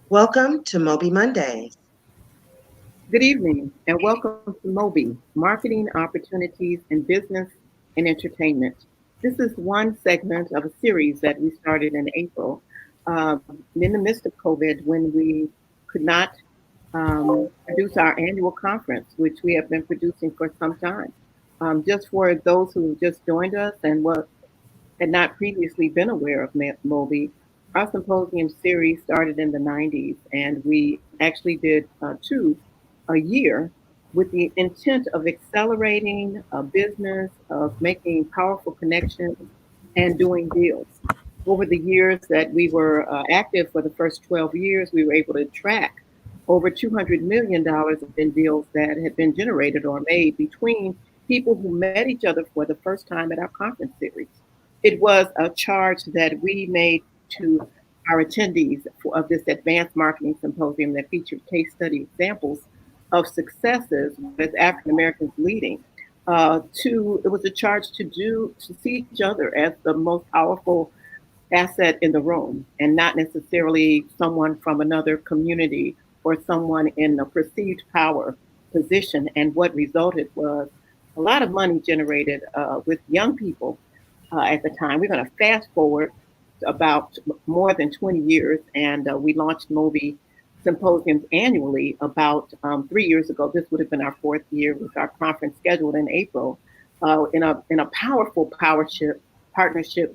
Welcome to Moby Mondays. Good evening and welcome to Moby, Marketing Opportunities in Business and Entertainment. This is one segment of a series that we started in April in the midst of COVID when we could not produce our annual conference, which we have been producing for some time. Just for those who just joined us and what had not previously been aware of Moby, our symposium series started in the 90s, and we actually did two a year with the intent of accelerating a business, of making powerful connections, and doing deals. Over the years that we were active for the first 12 years, we were able to track over $200 million in deals that had been generated or made between people who met each other for the first time at our conference series. It was a charge that we made to our attendees of this advanced marketing symposium that featured case study examples of successes with African Americans leading. It was a charge to see each other as the most powerful asset in the room and not necessarily someone from another community or someone in a perceived power position. And what resulted was a lot of money generated with young people at the time. We're going to fast forward about more than 20 years, and we launched Moby symposiums annually about 3 years ago. This would have been our fourth year with our conference scheduled in April in a powerful partnership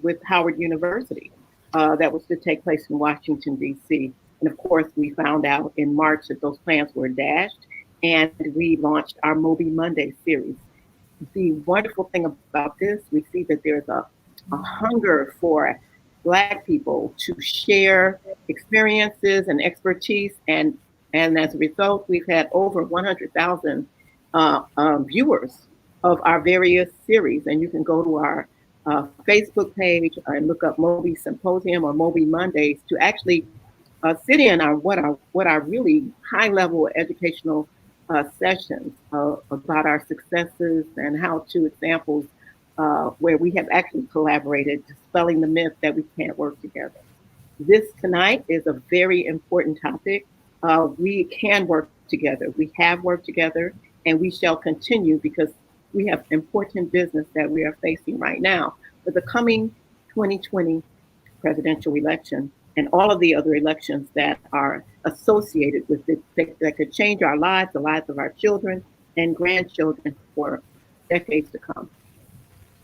with Howard University that was to take place in Washington, D.C. And of course, we found out in March that those plans were dashed, and we launched our Moby Monday series. The wonderful thing about this, we see that there's a hunger for Black people to share experiences and expertise. And as a result, we've had over 100,000 viewers of our various series. And you can go to our Facebook page and look up Moby Symposium or Moby Mondays to actually sit in on what are really high level educational sessions about our successes and how to examples where we have actually collaborated, dispelling the myth that we can't work together. This tonight is a very important topic. We can work together. We have worked together, and we shall continue because we have important business that we are facing right now. For the coming 2020 presidential election and all of the other elections that are associated with it that could change our lives, the lives of our children and grandchildren for decades to come.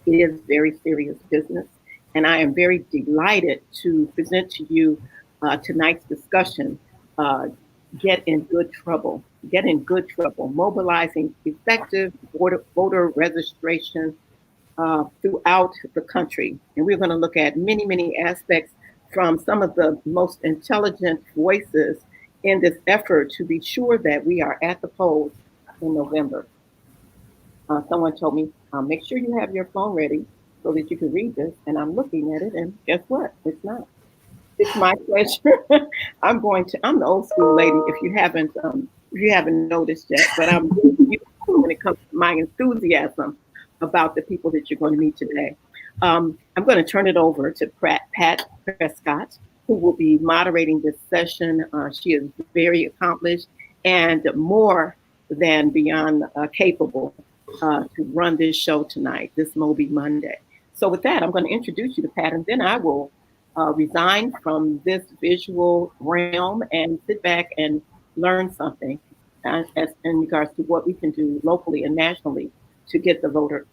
It is very serious business, and I am very delighted to present to you tonight's discussion, uh, Get in Good Trouble. Get in Good Trouble, mobilizing effective voter registration throughout the country. And we're going to look at many, many aspects from some of the most intelligent voices in this effort to be sure that we are at the polls in November. Someone told me, make sure you have your phone ready so that you can read this. And I'm looking at it, and guess what? It's not. It's my pleasure. I'm the old school lady, if you haven't noticed yet, but I'm really when it comes to my enthusiasm about the people that you're going to meet today. I'm going to turn it over to Pat Prescott, who will be moderating this session. She is very accomplished and more than beyond capable to run this show tonight, this Moby Monday. So with that, I'm going to introduce you to Pat, and then I will resign from this visual realm and sit back and learn something as in regards to what we can do locally and nationally to get voter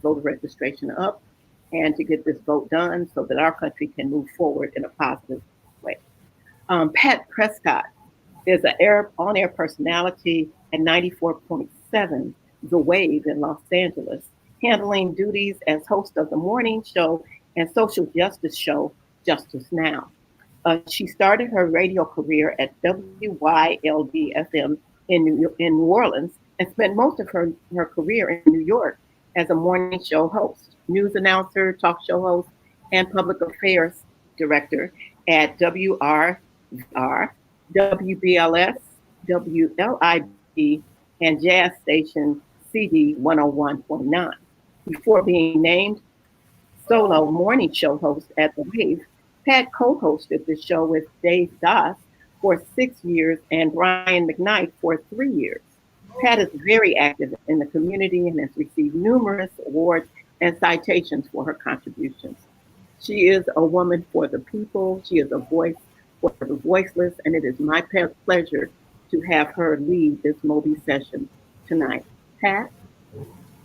registration up and to get this vote done so that our country can move forward in a positive way. Pat Prescott is an on-air personality at 94.7 The Wave in Los Angeles, handling duties as host of the morning show and social justice show Justice Now. She started her radio career at WYLD FM in New Orleans and spent most of her career in New York as a morning show host, news announcer, talk show host, and public affairs director at WRVR, WBLS, WLIB, and jazz station CD 101.9. Before being named solo morning show host at The Wave, Pat co-hosted the show with Dave Doss for 6 years and Brian McKnight for 3 years. Pat is very active in the community and has received numerous awards and citations for her contributions. She is a woman for the people. She is a voice for the voiceless, and it is my pleasure to have her lead this Moby session tonight. Pat?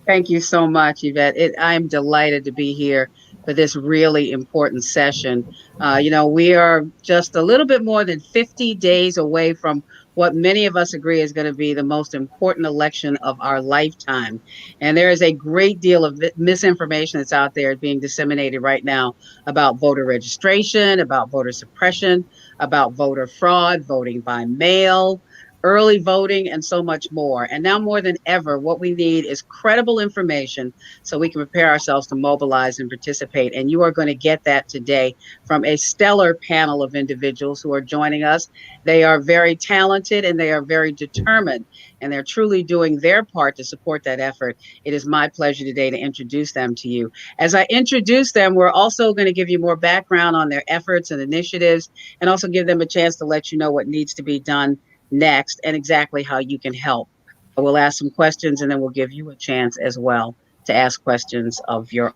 Thank you so much, Yvette. I'm delighted to be here for this really important session. We are just a little bit more than 50 days away from what many of us agree is going to be the most important election of our lifetime. And there is a great deal of misinformation that's out there being disseminated right now about voter registration, about voter suppression, about voter fraud, voting by mail, early voting, and so much more. And now more than ever, what we need is credible information so we can prepare ourselves to mobilize and participate. And you are going to get that today from a stellar panel of individuals who are joining us. They are very talented and they are very determined, and they're truly doing their part to support that effort. It is my pleasure today to introduce them to you. As I introduce them, we're also going to give you more background on their efforts and initiatives, and also give them a chance to let you know what needs to be done next and exactly how you can help. We'll ask some questions and then we'll give you a chance as well to ask questions of your.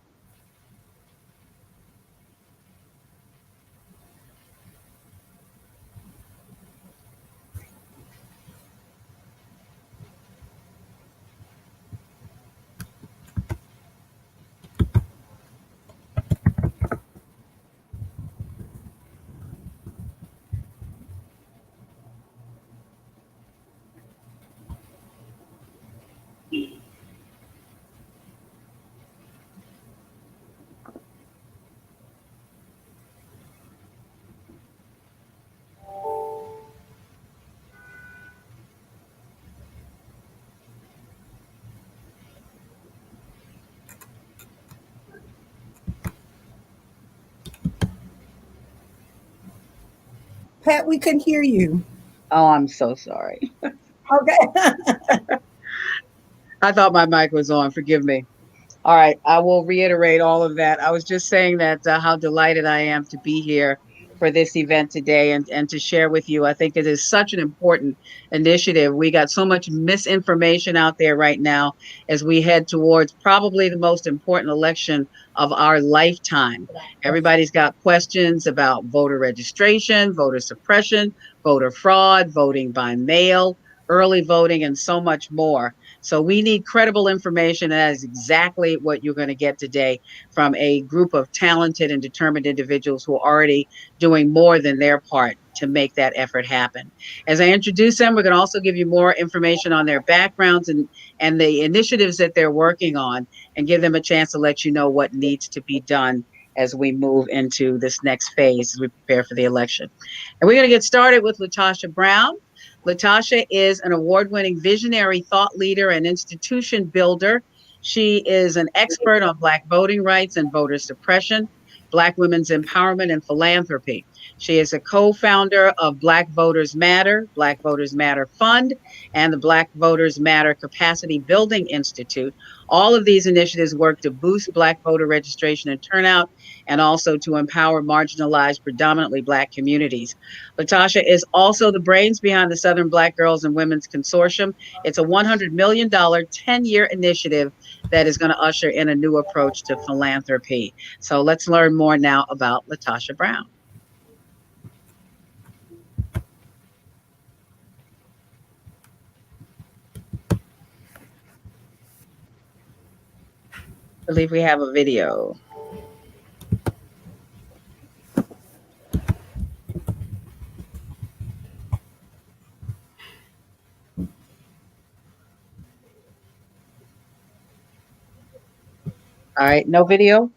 Pat, we couldn't hear you. Oh, I'm so sorry. Okay. I thought my mic was on. Forgive me. All right, I will reiterate all of that. I was just saying that how delighted I am to be here for this event today and to share with you. I think it is such an important initiative. We got so much misinformation out there right now as we head towards probably the most important election of our lifetime. Everybody's got questions about voter registration, voter suppression, voter fraud, voting by mail, early voting, and so much more. So we need credible information, and that is exactly what you're going to get today from a group of talented and determined individuals who are already doing more than their part to make that effort happen. As I introduce them, we're going to also give you more information on their backgrounds and the initiatives that they're working on, and give them a chance to let you know what needs to be done as we move into this next phase as we prepare for the election. And we're going to get started with Latasha Brown. Latasha is an award-winning visionary thought leader and institution builder. She is an expert on Black voting rights and voter suppression, Black women's empowerment, and philanthropy. She is a co-founder of Black Voters Matter, Black Voters Matter Fund, and the Black Voters Matter Capacity Building Institute. All of these initiatives work to boost Black voter registration and turnout, and also to empower marginalized, predominantly Black communities. Latasha is also the brains behind the Southern Black Girls and Women's Consortium. It's a $100 million 10-year initiative that is going to usher in a new approach to philanthropy. So let's learn more now about Latasha Brown. I believe we have a video. All right, no video?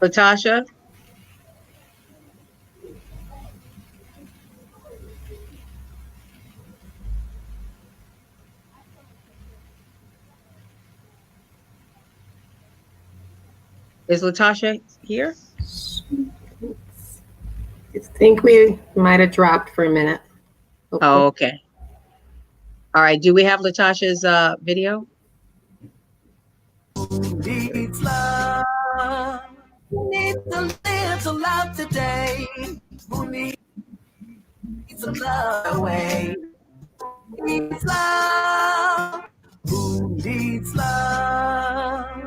Latasha? Is Latasha here? I think we might have dropped for a minute. Oh, okay. All right, do we have Latasha's video? needs to live to love today? Who needs to love away? Who needs love? Who needs love?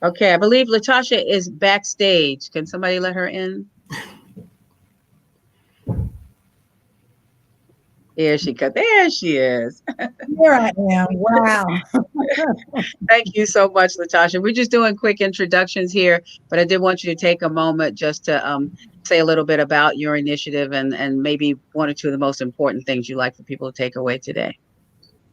Okay, I believe Latasha is backstage. Can somebody let her in? There she is. Here I am. Wow. Thank you so much, Latasha. We're just doing quick introductions here, but I did want you to take a moment just to say a little bit about your initiative and maybe one or two of the most important things you'd like for people to take away today.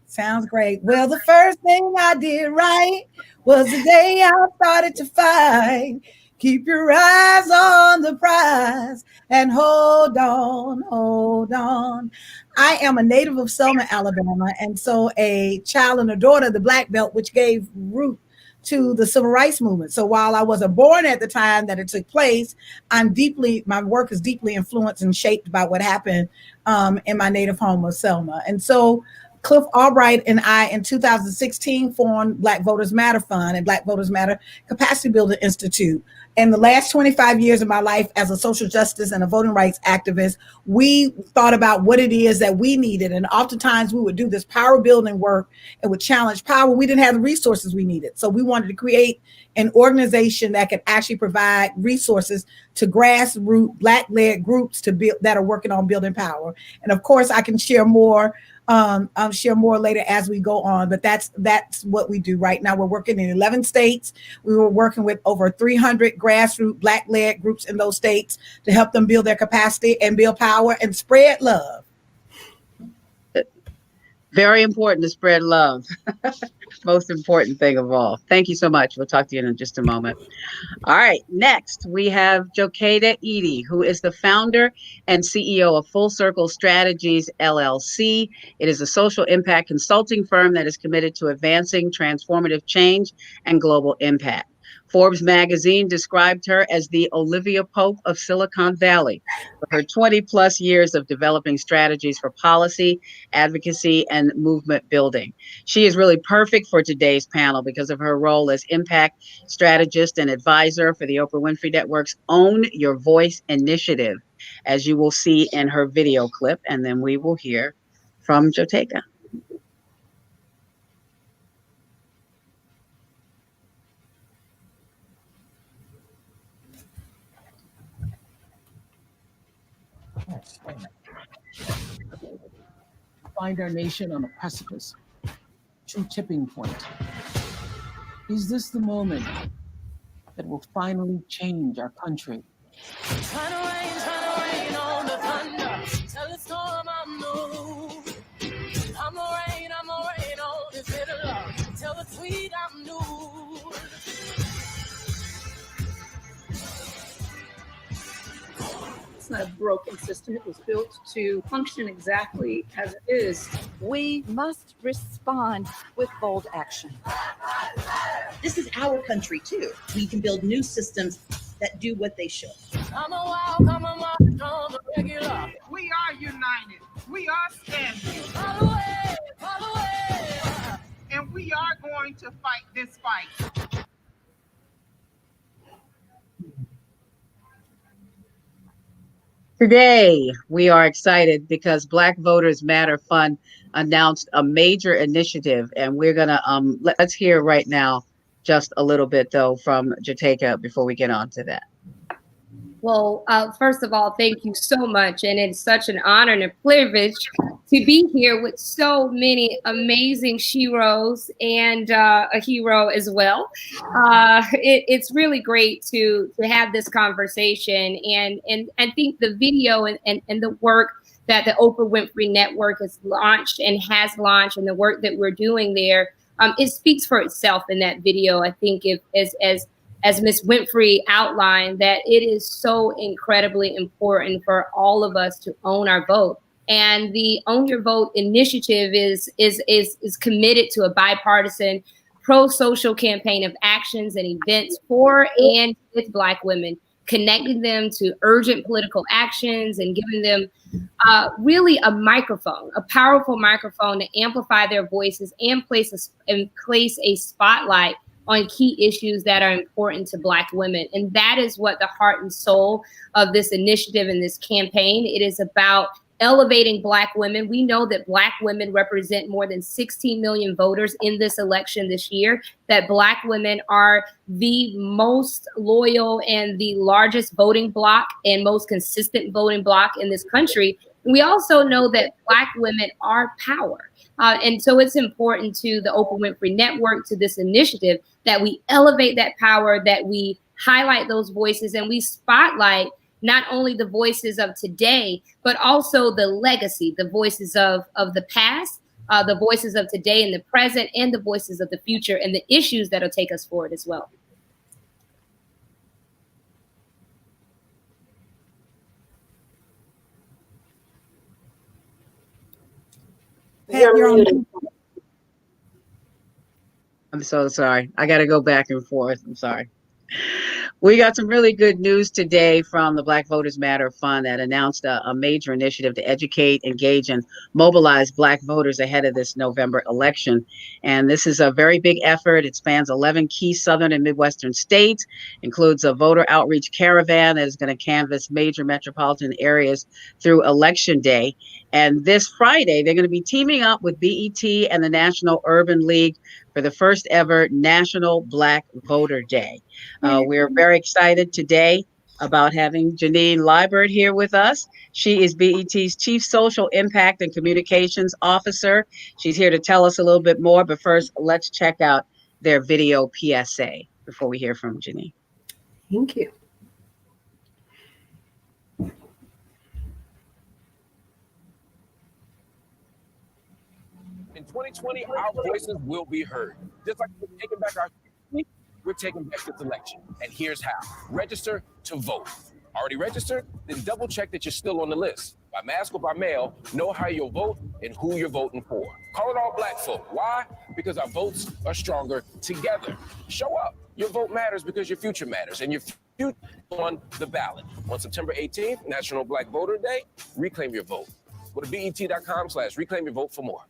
Sounds great. Well, the first thing I did right was the day I started to fight. Keep your eyes on the prize and hold on, hold on. I am a native of Selma, Alabama, and so a child and a daughter of the Black Belt, which gave root to the civil rights movement. So while I wasn't born at the time that it took place, my work is deeply influenced and shaped by what happened in my native home of Selma. And so Cliff Albright and I in 2016 formed Black Voters Matter Fund and Black Voters Matter Capacity Building Institute. In the last 25 years of my life as a social justice and a voting rights activist, we thought about what it is that we needed. And oftentimes we would do this power building work and would challenge power. We didn't have the resources we needed. So we wanted to create an organization that could actually provide resources to grassroots Black-led groups to build that are working on building power. And of course, I can share more. I'll share more later as we go on, but that's what we do right now. We're working in 11 states. We were working with over 300 grassroots Black-led groups in those states to help them build their capacity and build power and spread love. Very important to spread love. Most important thing of all. Thank you so much. We'll talk to you in just a moment. All right. Next, we have Jokeda Edie, who is the founder and CEO of Full Circle Strategies, LLC. It is a social impact consulting firm that is committed to advancing transformative change and global impact. Forbes magazine described her as the Olivia Pope of Silicon Valley, for her 20 plus years of developing strategies for policy, advocacy, and movement building. She is really perfect for today's panel because of her role as impact strategist and advisor for the Oprah Winfrey Network's Own Your Voice initiative, as you will see in her video clip, and then we will hear from Jokeda. Find our nation on a precipice, true tipping point. Is this the moment that will finally change our country? Trying to rain on the thunder. Tell the storm I'm new. I'm a rain on this bitter love. Tell the tweet I'm new. It's not a broken system. It was built to function exactly as it is. We must respond with bold action. This is our country too. We can build new systems that do what they should. I'm a wild, I'm a march on the regular. We are united. We are standing. All the way. And we are going to fight this fight. Today, we are excited because Black Voters Matter Fund announced a major initiative, and we're gonna let's hear right now just a little bit though from Jokeda before we get on to that. Well, first of all, thank you so much, and it's such an honor and a privilege to be here with so many amazing sheroes and a hero as well. It's really great to have this conversation, and I think the video and the work that the Oprah Winfrey Network has launched, and the work that we're doing there, it speaks for itself in that video. I think as Ms. Winfrey outlined, that it is so incredibly important for all of us to own our vote. And the Own Your Vote initiative is committed to a bipartisan, pro-social campaign of actions and events for and with Black women connecting them to urgent political actions and giving them really a microphone, a powerful microphone to amplify their voices and place a spotlight on key issues that are important to Black women. And that is what the heart and soul of this initiative and this campaign. It is about elevating Black women. We know that Black women represent more than 16 million voters in this election this year, that Black women are the most loyal and the largest voting bloc and most consistent voting bloc in this country. We also know that Black women are power. And so it's important to the Oprah Winfrey Network, to this initiative, that we elevate that power, that we highlight those voices, and we spotlight not only the voices of today, but also the legacy, the voices of the past, the voices of today and the present, and the voices of the future, and the issues that'll take us forward as well. Pat, you're on mute. I'm so sorry. I got to go back and forth. I'm sorry. We got some really good news today from the Black Voters Matter Fund that announced a major initiative to educate, engage, and mobilize Black voters ahead of this November election. And this is a very big effort. It spans 11 key Southern and Midwestern states, includes a voter outreach caravan that is going to canvass major metropolitan areas through Election Day. And this Friday, they're going to be teaming up with BET and the National Urban League for the first ever National Black Voter Day. We're very excited today about having Janine Liebert here with us. She is BET's Chief Social Impact and Communications Officer. She's here to tell us a little bit more, but first, let's check out their video PSA before we hear from Janine. Thank you. In 2020, our voices will be heard. Just like we're taking back our country, we're taking back this election. And here's how. Register to vote. Already registered? Then double check that you're still on the list. By mask or by mail, know how you'll vote and who you're voting for. Call it all Black folk. Why? Because our votes are stronger together. Show up. Your vote matters because your future matters. And your future on the ballot. On September 18th, National Black Voter Day, reclaim your vote. Go to BET.com/reclaim your vote for more.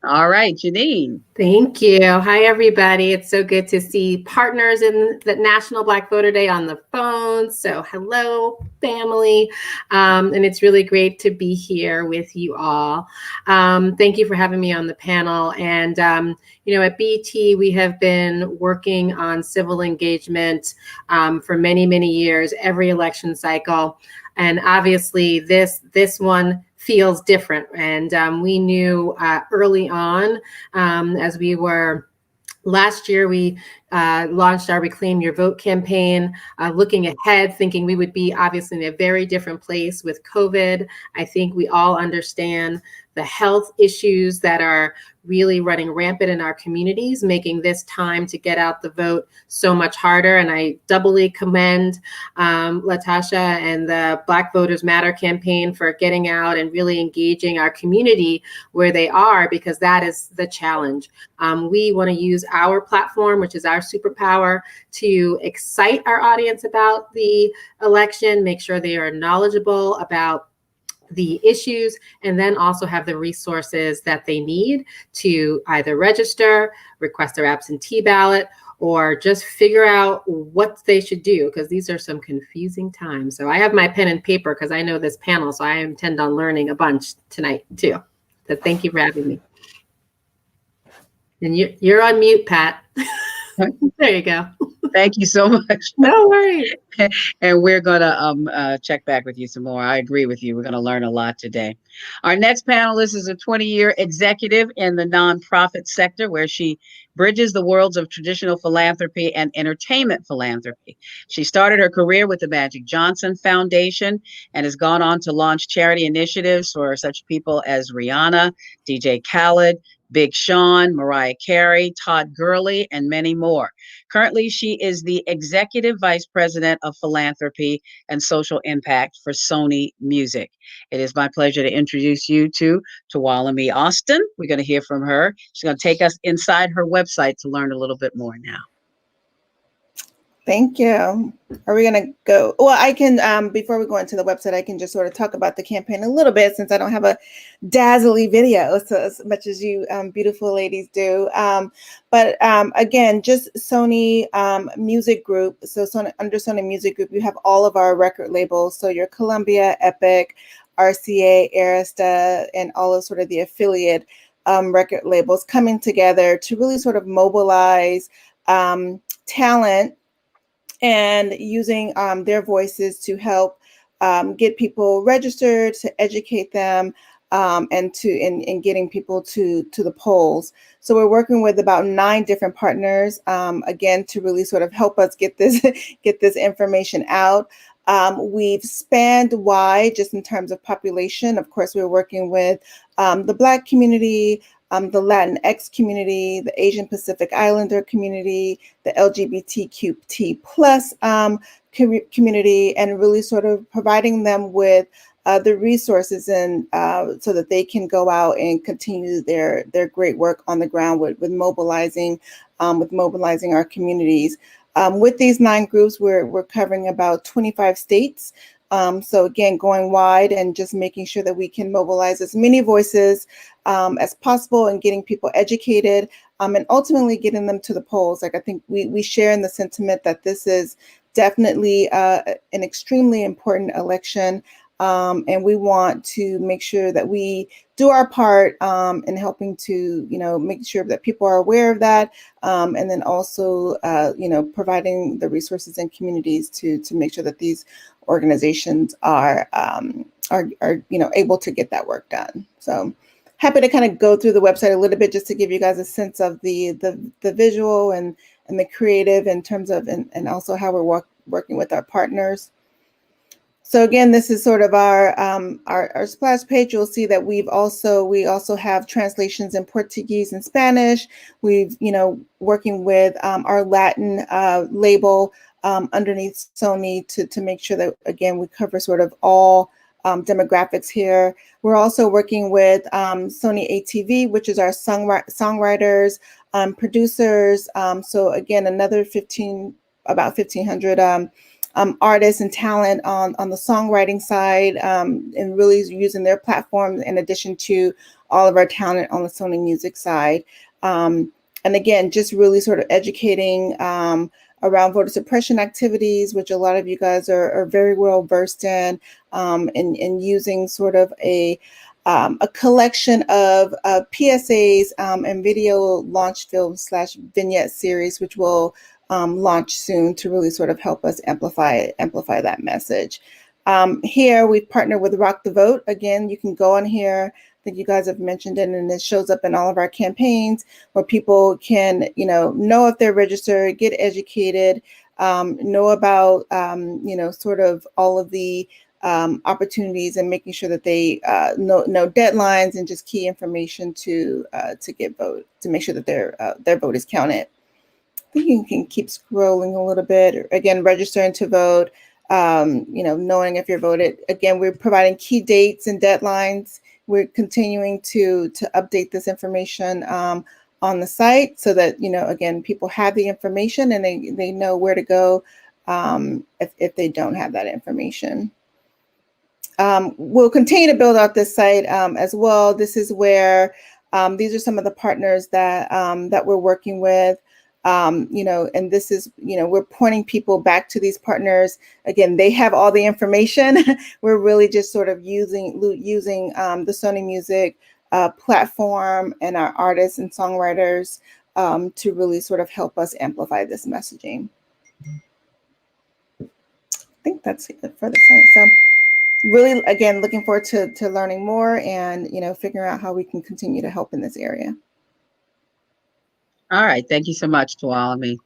All right, Janine. Thank you. Hi, everybody. It's so good to see partners in the National Black Voter Day on the phone. So hello, family. And it's really great to be here with you all. Thank you for having me on the panel. And, at BET, we have been working on civil engagement for many, many years, every election cycle. And obviously this one feels different. And we knew early on, as we were, last year, we launched our Reclaim Your Vote campaign, looking ahead, thinking we would be obviously in a very different place with COVID. I think we all understand the health issues that are really running rampant in our communities, making this time to get out the vote so much harder. And I doubly commend Latasha and the Black Voters Matter campaign for getting out and really engaging our community where they are, because that is the challenge. We want to use our platform, which is our superpower, to excite our audience about the election, make sure they are knowledgeable about the issues, and then also have the resources that they need to either register, request their absentee ballot, or just figure out what they should do, because these are some confusing times. So I have my pen and paper because I know this panel, so I intend on learning a bunch tonight too. So thank you for having me. And you're on mute, Pat. There you go. Thank you so much. No worries. And we're going to check back with you some more. I agree with you. We're going to learn a lot today. Our next panelist is a 20-year executive in the nonprofit sector, where she bridges the worlds of traditional philanthropy and entertainment philanthropy. She started her career with the Magic Johnson Foundation and has gone on to launch charity initiatives for such people as Rihanna, DJ Khaled, Big Sean, Mariah Carey, Todd Gurley, and many more. Currently, she is the Executive Vice President of Philanthropy and Social Impact for Sony Music. It is my pleasure to introduce you to Tuwalami Austin. We're going to hear from her. She's going to take us inside her website to learn a little bit more now. Thank you. Are we going to go? Well, I can, before we go into the website, I can just sort of talk about the campaign a little bit since I don't have a dazzly video, so as much as you beautiful ladies do. But again, just Sony Music Group. So under Sony Music Group, you have all of our record labels. So your Columbia, Epic, RCA, Arista, and all of sort of the affiliate record labels coming together to really sort of mobilize talent and using their voices to help get people registered, to educate them, and getting people to the polls. So we're working with about 9 different partners, again, to really sort of help us get this get this information out. We've spanned wide just in terms of population. Of course, we're working with the Black community, the Latinx community, the Asian Pacific Islander community, the LGBTQT plus community, and really sort of providing them with the resources and so that they can go out and continue their great work on the ground with mobilizing our communities. With these 9 groups, we're covering about 25 states. So again, going wide and just making sure that we can mobilize as many voices as possible and getting people educated and ultimately getting them to the polls. Like I think we share in the sentiment that this is definitely an extremely important election. And we want to make sure that we do our part in helping to, make sure that people are aware of that. And then also, providing the resources in communities to make sure that these organizations are able to get that work done. So happy to kind of go through the website a little bit just to give you guys a sense of the visual and the creative in terms of, and also how we're working with our partners. So again, this is sort of our splash page. You'll see that we also have translations in Portuguese and Spanish. We've, working with our Latin label underneath Sony to make sure that, again, we cover sort of all demographics here. We're also working with Sony ATV, which is our songwriters, producers. So again, another about 1,500 artists and talent on the songwriting side, and really using their platform in addition to all of our talent on the Sony Music side. And again, just really sort of educating around voter suppression activities, which a lot of you guys are very well versed in, and using sort of a collection of PSAs and video launch film / vignette series, which will launch soon to really sort of help us amplify that message. Here we've partnered with Rock the Vote. Again, you can go on here. I think you guys have mentioned it, and it shows up in all of our campaigns where people can, know if they're registered, get educated, know about, sort of all of the opportunities and making sure that they know deadlines and just key information to get vote, to make sure that their vote is counted. I think you can keep scrolling a little bit. Again, registering to vote, knowing if you're voted. Again, we're providing key dates and deadlines. We're continuing to update this information on the site so that, again, people have the information and they know where to go if they don't have that information. We'll continue to build out this site as well. This is where these are some of the partners that we're working with. And this is, we're pointing people back to these partners. Again, they have all the information. We're really just sort of using the Sony Music platform and our artists and songwriters to really sort of help us amplify this messaging. I think that's it for the site. So really, again, looking forward to learning more and, figuring out how we can continue to help in this area. All right. Thank you so much, Tuolumne.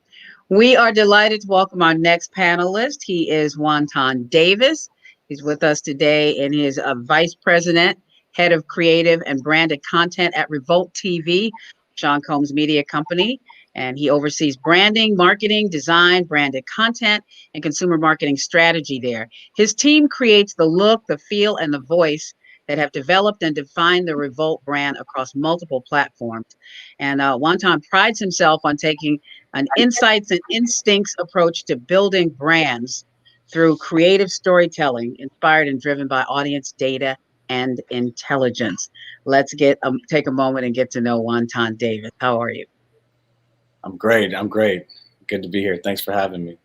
We are delighted to welcome our next panelist. He is Wonton Davis. He's with us today and he is a vice president, head of creative and branded content at Revolt TV, Sean Combs Media Company. And he oversees branding, marketing, design, branded content, and consumer marketing strategy there. His team creates the look, the feel, and the voice that have developed and defined the Revolt brand across multiple platforms. And Wonton prides himself on taking an insights and instincts approach to building brands through creative storytelling, inspired and driven by audience data and intelligence. Let's take a moment and get to know Wonton Davis. How are you? I'm great. Good to be here. Thanks for having me.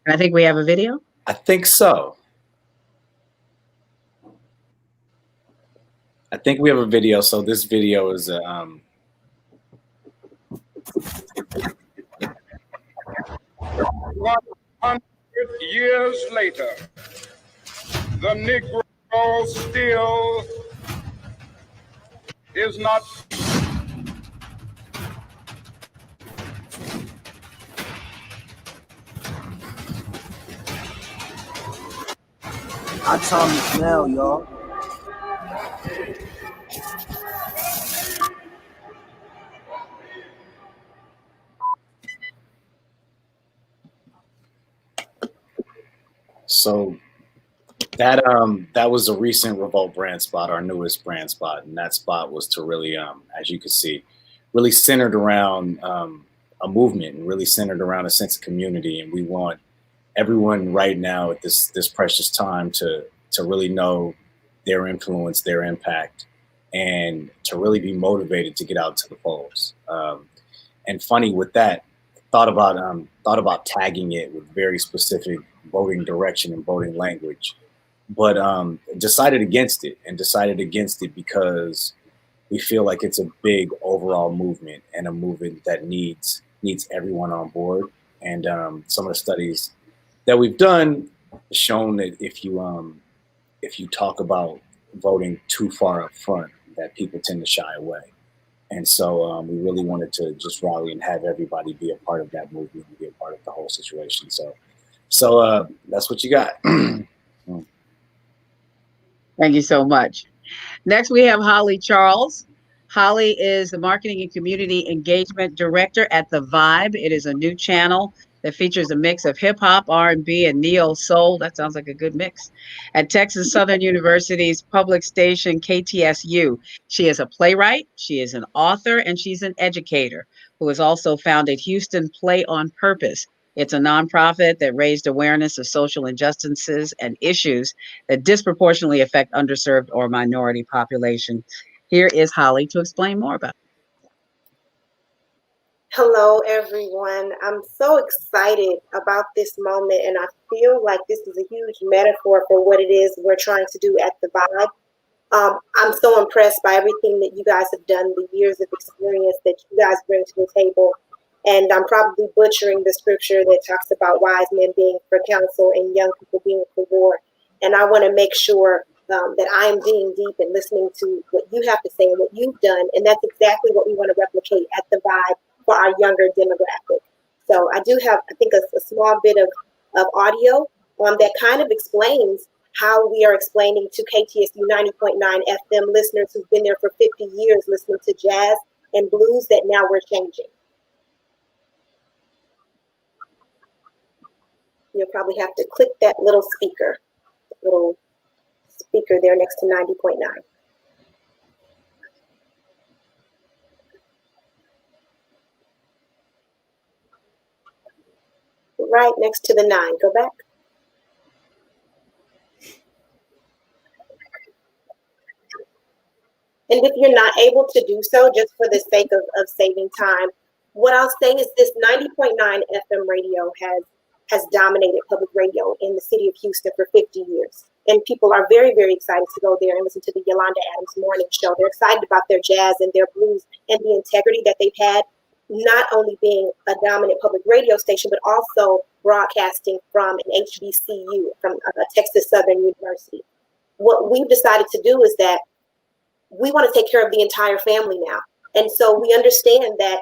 I think we have a video. I think so. I think we have a video. So this video is 100 years later, the Negro still is not. I Tom the smell, y'all. So that was a recent Revolt brand spot, our newest brand spot, and that spot was to really, as you can see, really centered around a movement and really centered around a sense of community. And we want everyone right now at this precious time to really know their influence, their impact, and to really be motivated to get out to the polls. And funny with that, thought about tagging it with very specific voting direction and voting language, but decided against it because we feel like it's a big overall movement and a movement that needs everyone on board. And some of the studies that we've done shown that if you talk about voting too far up front, that people tend to shy away. And so we really wanted to just rally and have everybody be a part of that movement and be a part of the whole situation. So that's what you got. Thank you so much. Next, we have Holly Charles. Holly is the Marketing and Community Engagement Director at The Vibe. It is a new channel that features a mix of hip hop, R&B, and neo soul. That sounds like a good mix. At Texas Southern University's public station, KTSU. She is a playwright, she is an author, and she's an educator who has also founded Houston Play on Purpose. It's a nonprofit that raised awareness of social injustices and issues that disproportionately affect underserved or minority population. Here is Holly to explain more about it. Hello, everyone. I'm so excited about this moment, and I feel like this is a huge metaphor for what it is we're trying to do at The Vibe. I'm so impressed by everything that you guys have done, the years of experience that you guys bring to the table. And I'm probably butchering the scripture that talks about wise men being for counsel and young people being for war. And I want to make sure that I am digging deep and listening to what you have to say and what you've done. And that's exactly what we want to replicate at The Vibe for our younger demographic. So I do have, I think, a small bit of audio that kind of explains how we are explaining to KTSU 90.9 FM listeners who've been there for 50 years listening to jazz and blues that now we're changing. You'll probably have to click that little speaker there next to 90.9. Right next to the 9. Go back. And if you're not able to do so, just for the sake of saving time, what I'll say is this: 90.9 FM radio has dominated public radio in the city of Houston for 50 years. And people are very, very excited to go there and listen to the Yolanda Adams Morning Show. They're excited about their jazz and their blues and the integrity that they've had, not only being a dominant public radio station, but also broadcasting from an HBCU, from Texas Southern University. What we've decided to do is that we want to take care of the entire family now. And so we understand that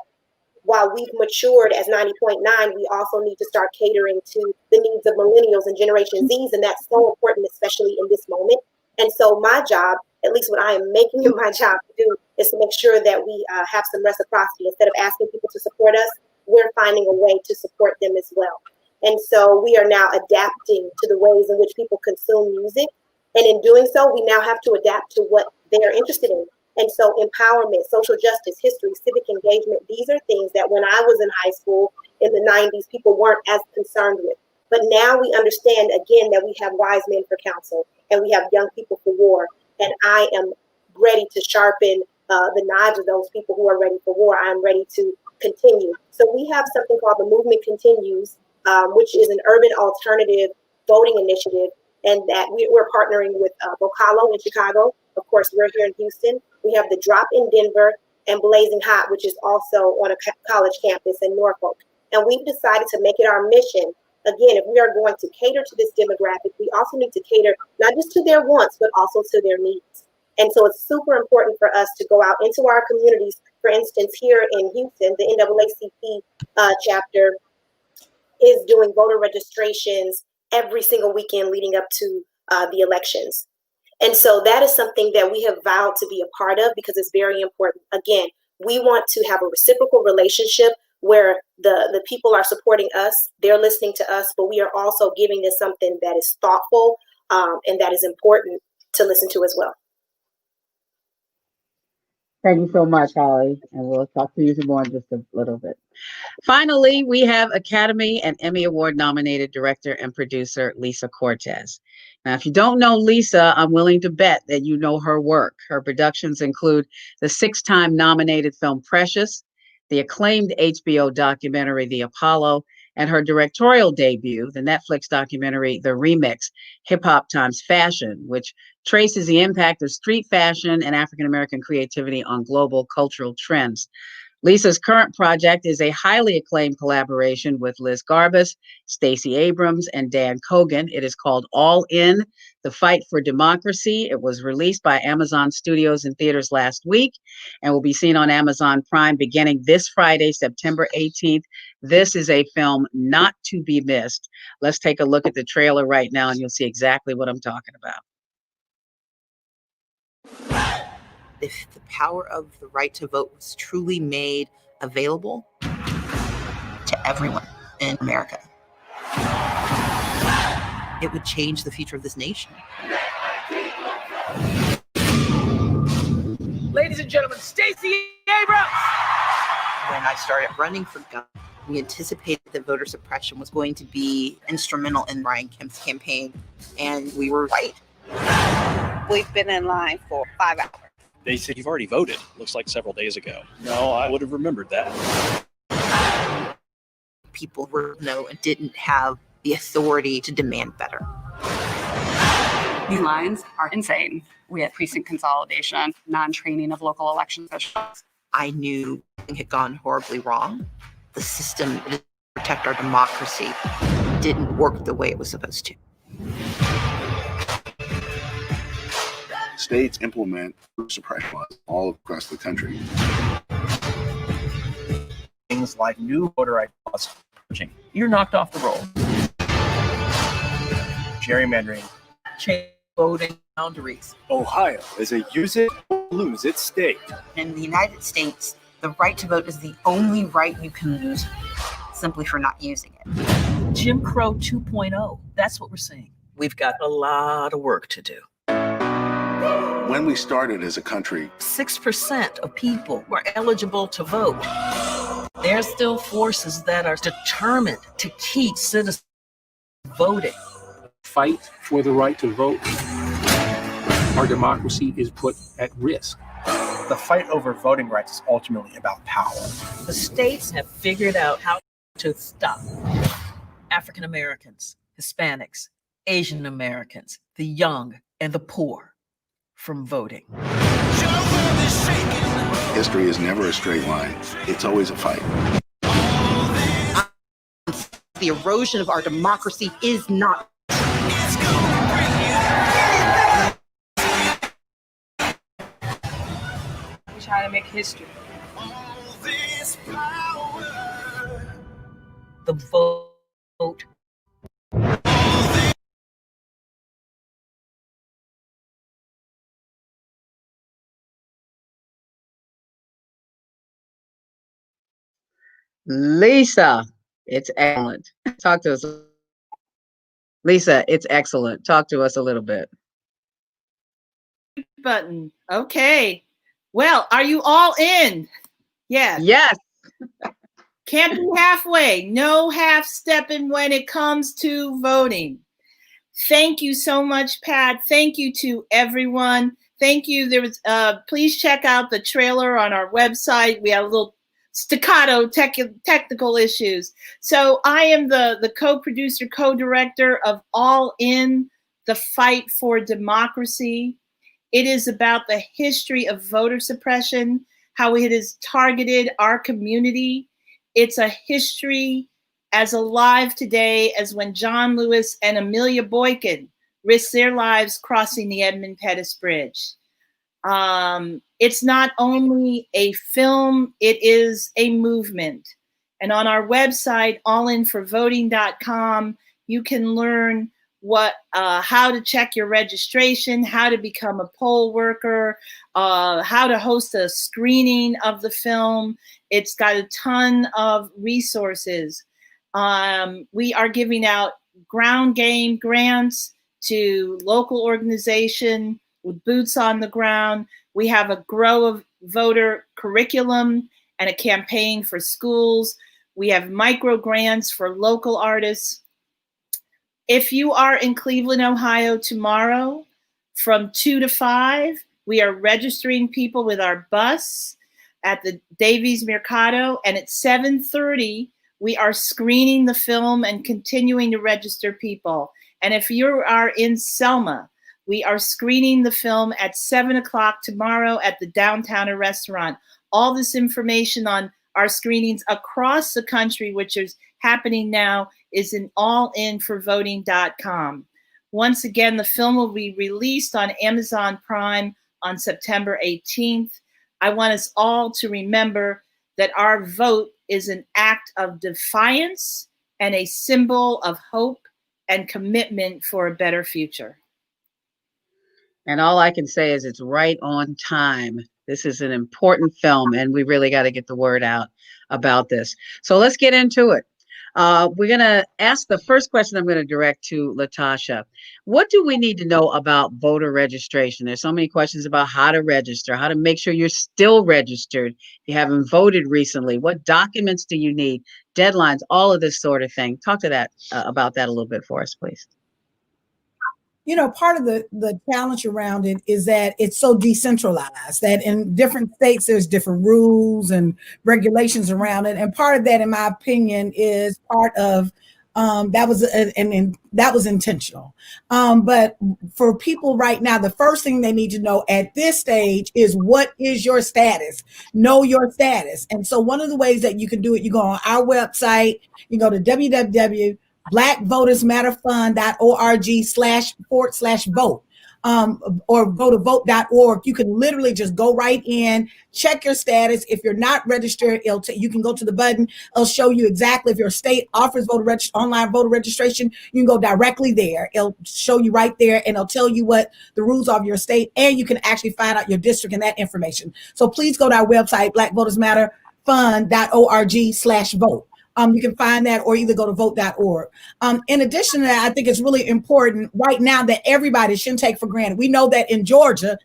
while we've matured as 90.9, we also need to start catering to the needs of millennials and Generation Zs, and that's so important, especially in this moment. And so my job, at least what I am making it my job to do, is to make sure that we have some reciprocity. Instead of asking people to support us, we're finding a way to support them as well. And so we are now adapting to the ways in which people consume music And in doing so, we now have to adapt to what they are interested in. And so empowerment, social justice, history, civic engagement, these are things that when I was in high school in the 90s, people weren't as concerned with. But now we understand, again, that we have wise men for counsel and we have young people for war. And I am ready to sharpen the knives of those people who are ready for war. I'm ready to continue. So we have something called the Movement Continues, which is an urban alternative voting initiative. And that we're partnering with Vocalo in Chicago. Of course, we're here in Houston. We have the Drop in Denver and Blazing Hot, which is also on a college campus in Norfolk. And we've decided to make it our mission. Again, if we are going to cater to this demographic, we also need to cater not just to their wants, but also to their needs. And so it's super important for us to go out into our communities. For instance, here in Houston, the NAACP chapter is doing voter registrations every single weekend leading up to the elections. And so that is something that we have vowed to be a part of because it's very important. Again, we want to have a reciprocal relationship where the people are supporting us, they're listening to us, but we are also giving this something that is thoughtful and that is important to listen to as well. Thank you so much, Holly, and we'll talk to you some more in just a little bit. Finally, we have Academy and Emmy Award nominated director and producer Lisa Cortez. Now, if you don't know Lisa, I'm willing to bet that you know her work. Her productions include the 6-time nominated film Precious, the acclaimed HBO documentary The Apollo, and her directorial debut, the Netflix documentary The Remix, Hip Hop Times Fashion, which traces the impact of street fashion and African-American creativity on global cultural trends. Lisa's current project is a highly acclaimed collaboration with Liz Garbus, Stacey Abrams, and Dan Kogan. It is called All In, The Fight for Democracy. It was released by Amazon Studios in theaters last week and will be seen on Amazon Prime beginning this Friday, September 18th. This is a film not to be missed. Let's take a look at the trailer right now and you'll see exactly what I'm talking about. If the power of the right to vote was truly made available to everyone in America, it would change the future of this nation. Ladies and gentlemen, Stacey Abrams! When I started running for governor, we anticipated that voter suppression was going to be instrumental in Brian Kemp's campaign, and we were right. We've been in line for 5 hours. They said, "You've already voted." Looks like several days ago. No, I would have remembered that. People were didn't have the authority to demand better. These lines are insane. We had precinct consolidation, non-training of local election officials. I knew something had gone horribly wrong. The system to protect our democracy didn't work the way it was supposed to. States implement suppression laws all across the country. Things like new voter ID laws approaching. You're knocked off the roll. Gerrymandering. Change voting boundaries. Ohio is a use it or lose it state. In the United States, the right to vote is the only right you can lose simply for not using it. Jim Crow 2.0. That's what we're saying. We've got a lot of work to do. When we started as a country, 6% of people were eligible to vote. There's still forces that are determined to keep citizens voting. Fight for the right to vote. Our democracy is put at risk. The fight over voting rights is ultimately about power. The states have figured out how to stop African Americans, Hispanics, Asian Americans, the young, and the poor from voting. history is never a straight line. It's always a fight. The erosion of our democracy is not. We try to make history. The vote. Lisa, it's excellent. Talk to us. Lisa, it's excellent. Talk to us a little bit. button. Okay. Well, are you all in? Yes. Yes. Can't be halfway. No half stepping when it comes to voting. Thank you so much, Pat. Thank you to everyone. Thank you. There was please check out the trailer on our website. We have a little staccato technical issues. So I am the co-producer, co-director of All In, the Fight for Democracy. It is about the history of voter suppression, how it has targeted our community. It's a history as alive today as when John Lewis and Amelia Boykin risked their lives crossing the Edmund Pettus Bridge. It's not only a film, it is a movement. And on our website, allinforvoting.com, you can learn how to check your registration, how to become a poll worker, how to host a screening of the film. It's got a ton of resources. We are giving out ground game grants to local organization with boots on the ground. We have a Grow a Voter curriculum and a campaign for schools. We have micro grants for local artists. If you are in Cleveland, Ohio tomorrow from 2 to 5, we are registering people with our bus at the Davies Mercado, and at 7:30, we are screening the film and continuing to register people. And if you are in Selma, we are screening the film at 7 o'clock tomorrow at the Downtowner Restaurant. All this information on our screenings across the country, which is happening now, is in allinforvoting.com. Once again, the film will be released on Amazon Prime on September 18th. I want us all to remember that our vote is an act of defiance and a symbol of hope and commitment for a better future. And all I can say is it's right on time. This is an important film, and we really got to get the word out about this. So let's get into it. We're going to ask the first question I'm going to direct to Latasha. What do we need to know about voter registration? There's so many questions about how to register, how to make sure you're still registered. You haven't voted recently. What documents do you need? Deadlines, all of this sort of thing. Talk to that about that a little bit for us, please. You know, part of the challenge around it is that it's so decentralized that in different states, there's different rules and regulations around it. And part of that, in my opinion, is part of that was intentional. But for people right now, the first thing they need to know at this stage is what is your status? Know your status. And so one of the ways that you can do it, you go on our website, you go to www.blackvotersmatterfund.org//vote. Or go to vote.org. You can literally just go right in, check your status. If you're not registered, you can go to the button. It'll show you exactly if your state offers online voter registration. You can go directly there. It'll show you right there, and it'll tell you what the rules of your state, and you can actually find out your district and that information. So please go to our website, blackvotersmatterfund.org/vote. You can find that, or either go to vote.org. In addition to that, I think it's really important right now that everybody shouldn't take for granted. We know that in Georgia,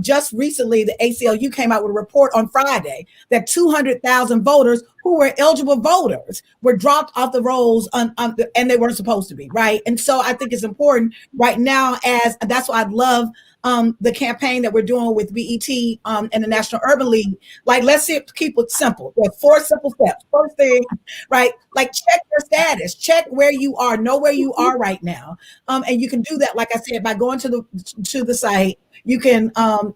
just recently, the ACLU came out with a report on Friday that 200,000 voters who were eligible voters were dropped off the rolls and they weren't supposed to be, right? And so I think it's important right now, that's why I love the campaign that we're doing with BET and the National Urban League. Like, let's keep it simple. There are 4 simple steps. First thing, right? Like, check your status, check where you are, know where you are right now. And you can do that, like I said, by going to the site. You can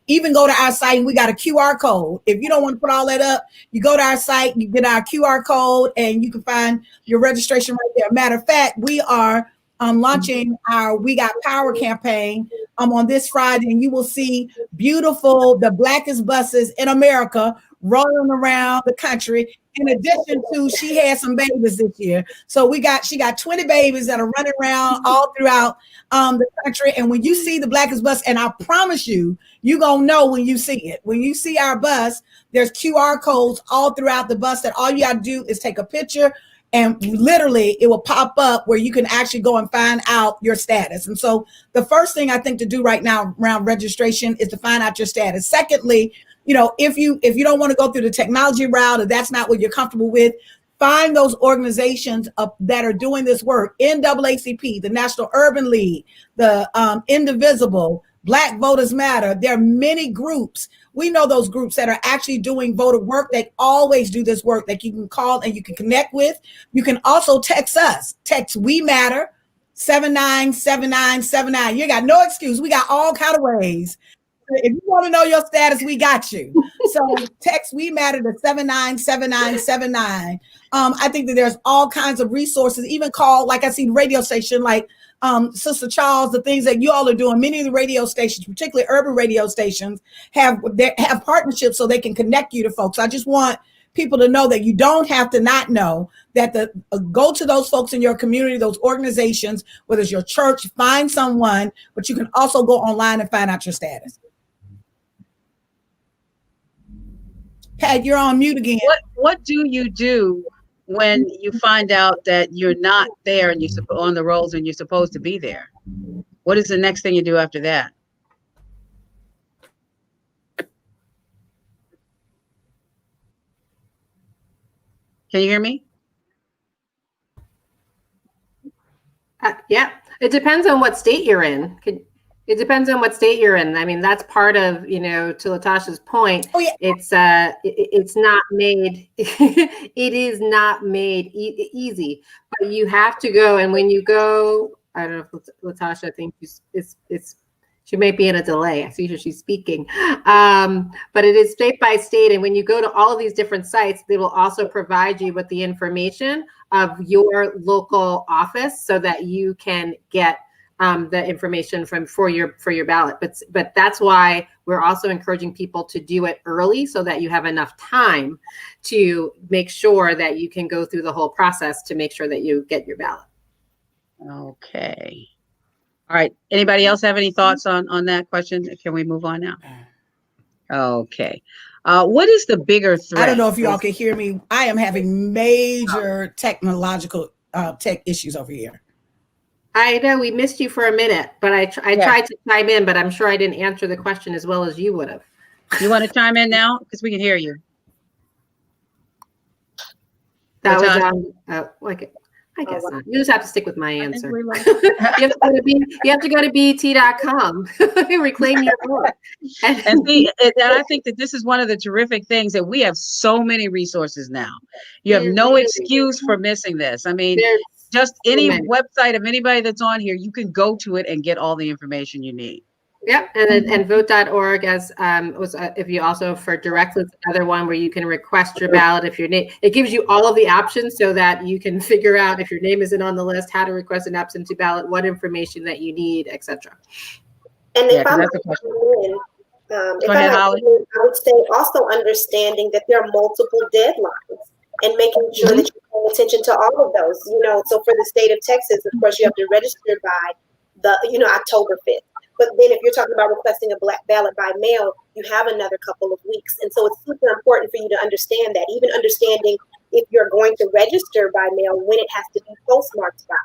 even go to our site, and we got a QR code. If you don't want to put all that up, you go to our site, you get our QR code, and you can find your registration right there. Matter of fact, we are launching our We Got Power campaign on this Friday, and you will see the blackest buses in America rolling around the country. In addition to, she had some babies this year. So she got 20 babies that are running around all throughout the country. And when you see the blackest bus, and I promise you, you're going to know when you see it. When you see our bus, there's QR codes all throughout the bus that all you got to do is take a picture And literally it will pop up where you can actually go and find out your status. And so the first thing I think to do right now around registration is to find out your status. Secondly, if you don't want to go through the technology route, or that's not what you're comfortable with, find those organizations that are doing this work. NAACP, the National Urban League, the Indivisible, Black Voters Matter. There are many groups. We know those groups that are actually doing voter work. They always do this work that you can call and you can connect with. You can also text us. Text We Matter 797979. You got no excuse. We got all kind of ways. If you want to know your status, we got you. So text We Matter to 797979. I think that there's all kinds of resources, even call, like I see radio station, like Sister Charles, the things that you all are doing. Many of the radio stations, particularly urban radio stations, have partnerships so they can connect you to folks. I just want people to know that you don't have to not know that go to those folks in your community, those organizations, whether it's your church, find someone, but you can also go online and find out your status. Pat, you're on mute again. What do you do when you find out that you're not there and you're on the rolls and you're supposed to be there? What is the next thing you do after that? Can you hear me? Yeah, it depends on what state you're in. It depends on what state you're in. I mean, that's part of, to Latasha's point. Oh, yeah. It's not made, it is not made easy, but you have to go. And when you go, I don't know if Latasha, I think she may be in a delay. I see her, she's speaking. But it is state by state. And when you go to all of these different sites, they will also provide you with the information of your local office so that you can get the information for your ballot. But that's why we're also encouraging people to do it early so that you have enough time to make sure that you can go through the whole process to make sure that you get your ballot. Okay. All right. Anybody else have any thoughts on that question? Can we move on now? Okay. What is the bigger threat? I don't know if you all can hear me. I am having major technological tech issues over here. I know we missed you for a minute, but I tried to chime in, but I'm sure I didn't answer the question as well as you would have. You want to chime in now? Because we can hear you. That was I guess not. You just have to stick with my answer. You have to go to BET.com. Reclaim your vote. And I think that this is one of the terrific things that we have so many resources now. You have no excuse for missing this. I mean, just any website of anybody that's on here, you can go to it and get all the information you need. Yep, and vote.org if you also for directly another one where you can request your ballot if your name. It gives you all of the options so that you can figure out if your name isn't on the list, how to request an absentee ballot, what information that you need, etc. And if I would say also understanding that there are multiple deadlines and making sure that you're paying attention to all of those. So for the state of Texas, of course, you have to register by October 5th. But then if you're talking about requesting a black ballot by mail, you have another couple of weeks. And so it's super important for you to understand that, even understanding if you're going to register by mail, when it has to be postmarked by.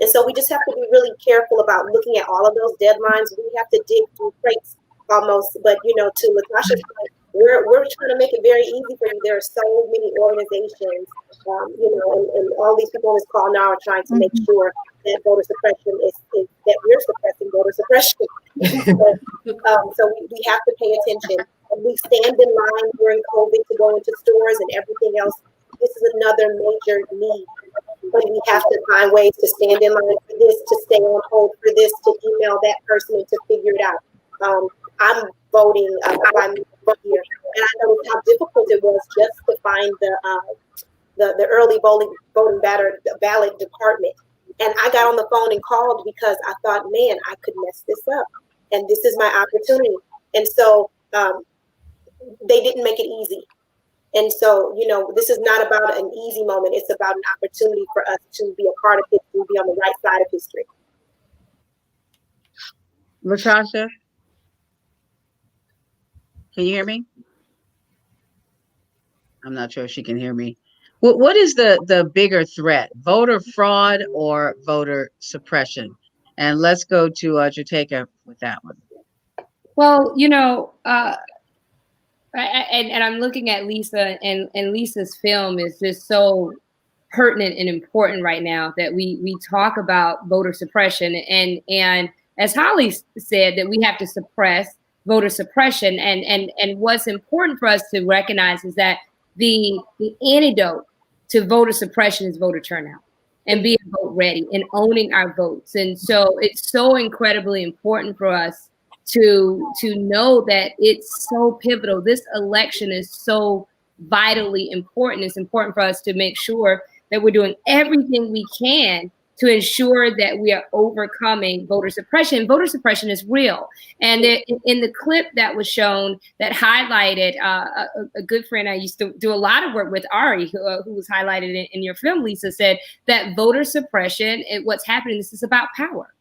And so we just have to be really careful about looking at all of those deadlines. We have to dig through crates almost. But, to Latasha's point, we're trying to make it very easy for you. There are so many organizations, and all these people on this call now are trying to make sure that voter suppression is that we're suppressing voter suppression. So we have to pay attention. And we stand in line during COVID to go into stores and everything else. This is another major need. But we have to find ways to stand in line for this, to stay on hold for this, to email that person and to figure it out. I'm voting by mail here, and I know how difficult it was just to find the early voting ballot department. And I got on the phone and called because I thought, man, I could mess this up, and this is my opportunity. And so they didn't make it easy. And so, this is not about an easy moment. It's about an opportunity for us to be a part of history, be on the right side of history. Latasha, can you hear me? I'm not sure if she can hear me. What is the bigger threat, voter fraud or voter suppression? And let's go to Jateka with that one. Well, and I'm looking at Lisa, and Lisa's film is just so pertinent and important right now that we talk about voter suppression, and as Holly said, that we have to suppress voter suppression, and what's important for us to recognize is that the antidote to voter suppression is voter turnout and being vote ready and owning our votes. And so it's so incredibly important for us to know that it's so pivotal. This election is so vitally important. It's important for us to make sure that we're doing everything we can to ensure that we are overcoming voter suppression. Voter suppression is real. And in the clip that was shown that highlighted a good friend I used to do a lot of work with, Ari, who was highlighted in your film, Lisa, said that voter suppression, what's happening, this is about power.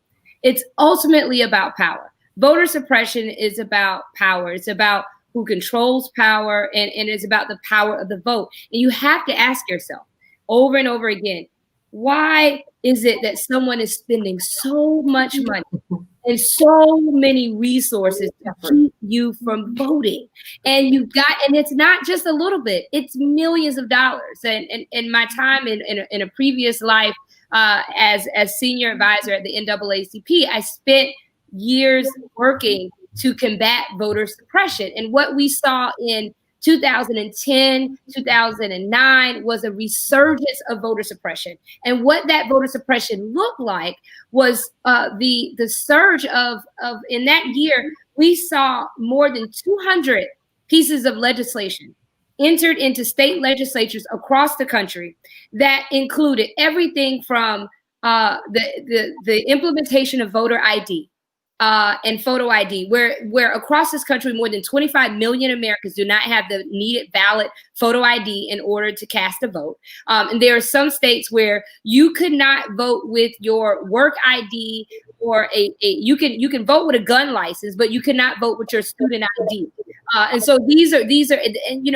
It's ultimately about power. Voter suppression is about power. It's about who controls power, and it's about the power of the vote. And you have to ask yourself over and over again, why is it that someone is spending so much money and so many resources to keep you from voting? And it's not just a little bit, it's millions of dollars. And in my time in a previous life as senior advisor at the NAACP, I spent years working to combat voter suppression. And what we saw in 2010, 2009 was a resurgence of voter suppression. And what that voter suppression looked like was the surge of in that year, we saw more than 200 pieces of legislation entered into state legislatures across the country that included everything from the implementation of voter ID, and photo ID, where across this country, more than 25 million Americans do not have the needed valid photo ID in order to cast a vote. And there are some states where you could not vote with your work ID, or you can vote with a gun license, but you cannot vote with your student ID. And so these are, and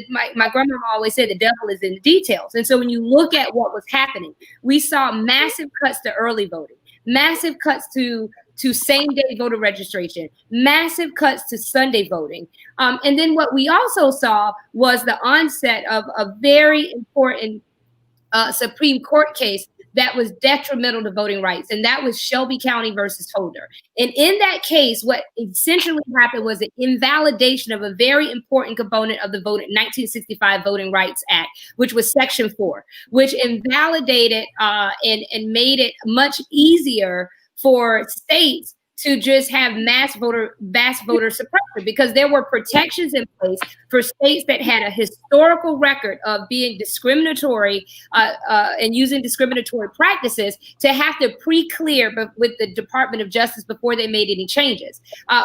my grandmama always said the devil is in the details. And so when you look at what was happening, we saw massive cuts to early voting, massive cuts to same-day voter registration, massive cuts to Sunday voting. And then what we also saw was the onset of a very important Supreme Court case that was detrimental to voting rights, and that was Shelby County versus Holder. And in that case, what essentially happened was an invalidation of a very important component of the 1965 Voting Rights Act, which was Section 4, which invalidated and made it much easier for states to just have mass voter suppression, because there were protections in place for states that had a historical record of being discriminatory and using discriminatory practices to have to pre-clear with the Department of Justice before they made any changes.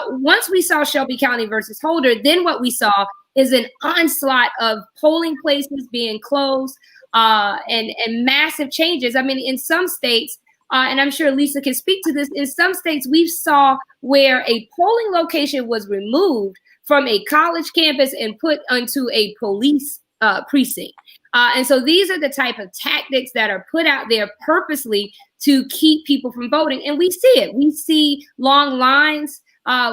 Once we saw Shelby County versus Holder, then what we saw is an onslaught of polling places being closed and massive changes. I mean, in some states, and I'm sure Lisa can speak to this, in some states we saw where a polling location was removed from a college campus and put onto a police precinct. And so these are the type of tactics that are put out there purposely to keep people from voting. And we see it. We see long lines.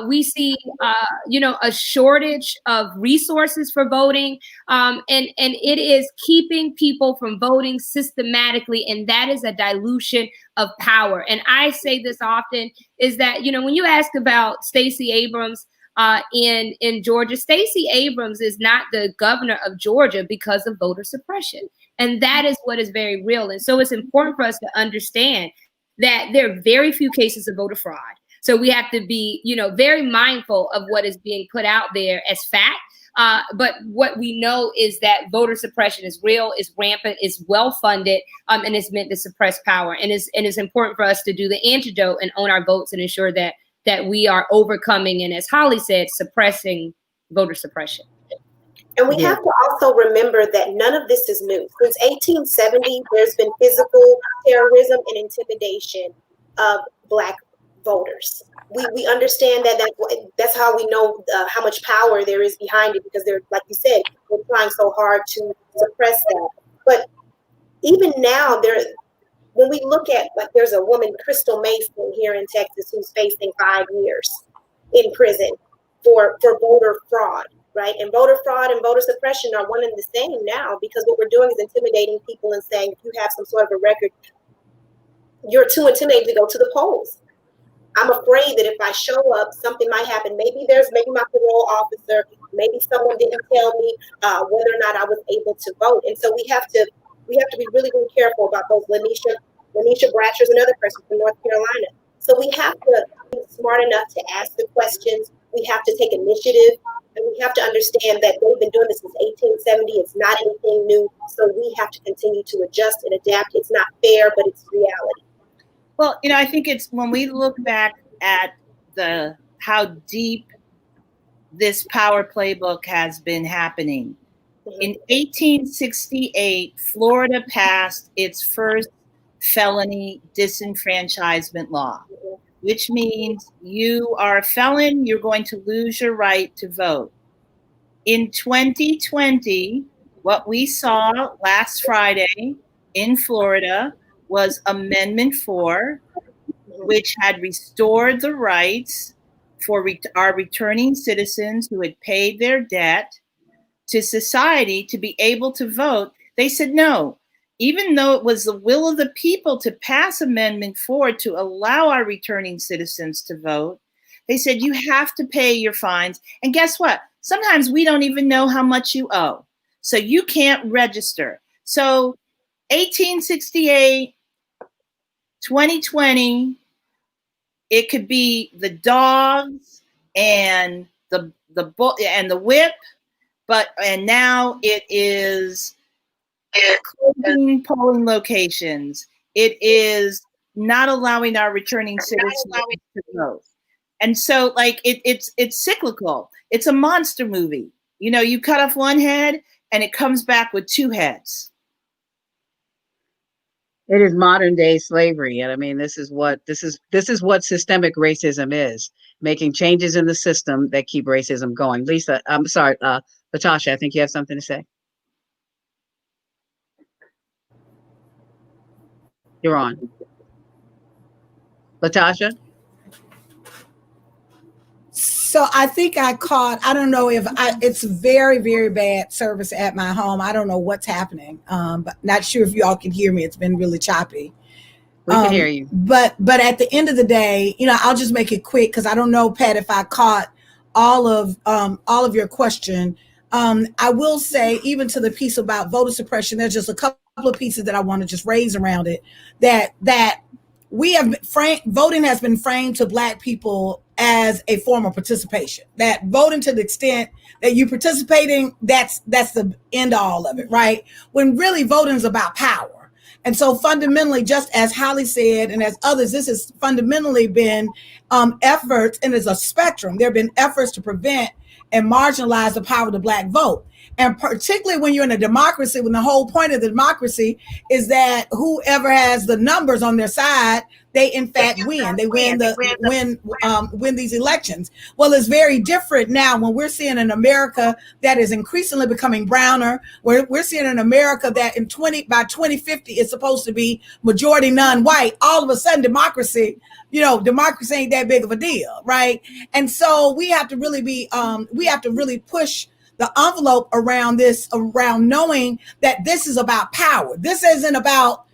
We see, a shortage of resources for voting, and it is keeping people from voting systematically, and that is a dilution of power. And I say this often, is that, when you ask about Stacey Abrams in Georgia, Stacey Abrams is not the governor of Georgia because of voter suppression, and that is what is very real. And so it's important for us to understand that there are very few cases of voter fraud. So we have to be, very mindful of what is being put out there as fact. But what we know is that voter suppression is real, is rampant, is well-funded, and is meant to suppress power. And it's important for us to do the antidote and own our votes and ensure that we are overcoming and, as Holly said, suppressing voter suppression. And we have to also remember that none of this is new. Since 1870, there's been physical terrorism and intimidation of Black voters. We understand that's how we know how much power there is behind it, because they're, like you said, we're trying so hard to suppress that. But even now, when we look at, like, there's a woman, Crystal Mason, here in Texas, who's facing 5 years in prison for voter fraud, right? And voter fraud and voter suppression are one and the same now, because what we're doing is intimidating people and saying, if you have some sort of a record, you're too intimidated to go to the polls. I'm afraid that if I show up, something might happen. Maybe my parole officer, maybe someone didn't tell me whether or not I was able to vote. And so we have to be really, really careful about those Lanisha Bratchers and other persons from North Carolina. So we have to be smart enough to ask the questions. We have to take initiative, and we have to understand that they've been doing this since 1870. It's not anything new. So we have to continue to adjust and adapt. It's not fair, but it's reality. Well, I think it's when we look back at how deep this power playbook has been happening. In 1868, Florida passed its first felony disenfranchisement law, which means you are a felon, you're going to lose your right to vote. In 2020, what we saw last Friday in Florida was Amendment 4, which had restored the rights for our returning citizens who had paid their debt to society to be able to vote. They said no, even though it was the will of the people to pass Amendment 4 to allow our returning citizens to vote, they said you have to pay your fines. And guess what? Sometimes we don't even know how much you owe, so you can't register. So 1868, 2020, it could be the dogs and the whip, and now it is closing polling locations. It is not allowing our returning citizens to vote. And so, like, it's cyclical. It's a monster movie. You cut off one head and it comes back with two heads. It is modern day slavery. And I mean, this is what systemic racism is, making changes in the system that keep racism going. Lisa, I'm sorry, Latasha, I think you have something to say. You're on. Latasha? So I think I don't know if it's very, very bad service at my home. I don't know what's happening, but not sure if y'all can hear me. It's been really choppy. We can hear you. But at the end of the day, I'll just make it quick because I don't know, Pat, if I caught all of your question. I will say, even to the piece about voter suppression, there's just a couple of pieces that I want to just raise around it. That we have voting has been framed to Black people as a form of participation. That voting, to the extent that you participating, that's the end all of it, right? When really voting is about power. And so fundamentally, just as Holly said, and as others, this has fundamentally been efforts, and it's a spectrum. There have been efforts to prevent and marginalize the power of the Black vote. And particularly when you're in a democracy, when the whole point of the democracy is that whoever has the numbers on their side, they in fact win. They win these elections. Well, it's very different now when we're seeing an America that is increasingly becoming browner. We're seeing an America that by 2050 is supposed to be majority non-white. All of a sudden, democracy ain't that big of a deal, right? And so we have to really push the envelope around this, around knowing that this is about power. This isn't about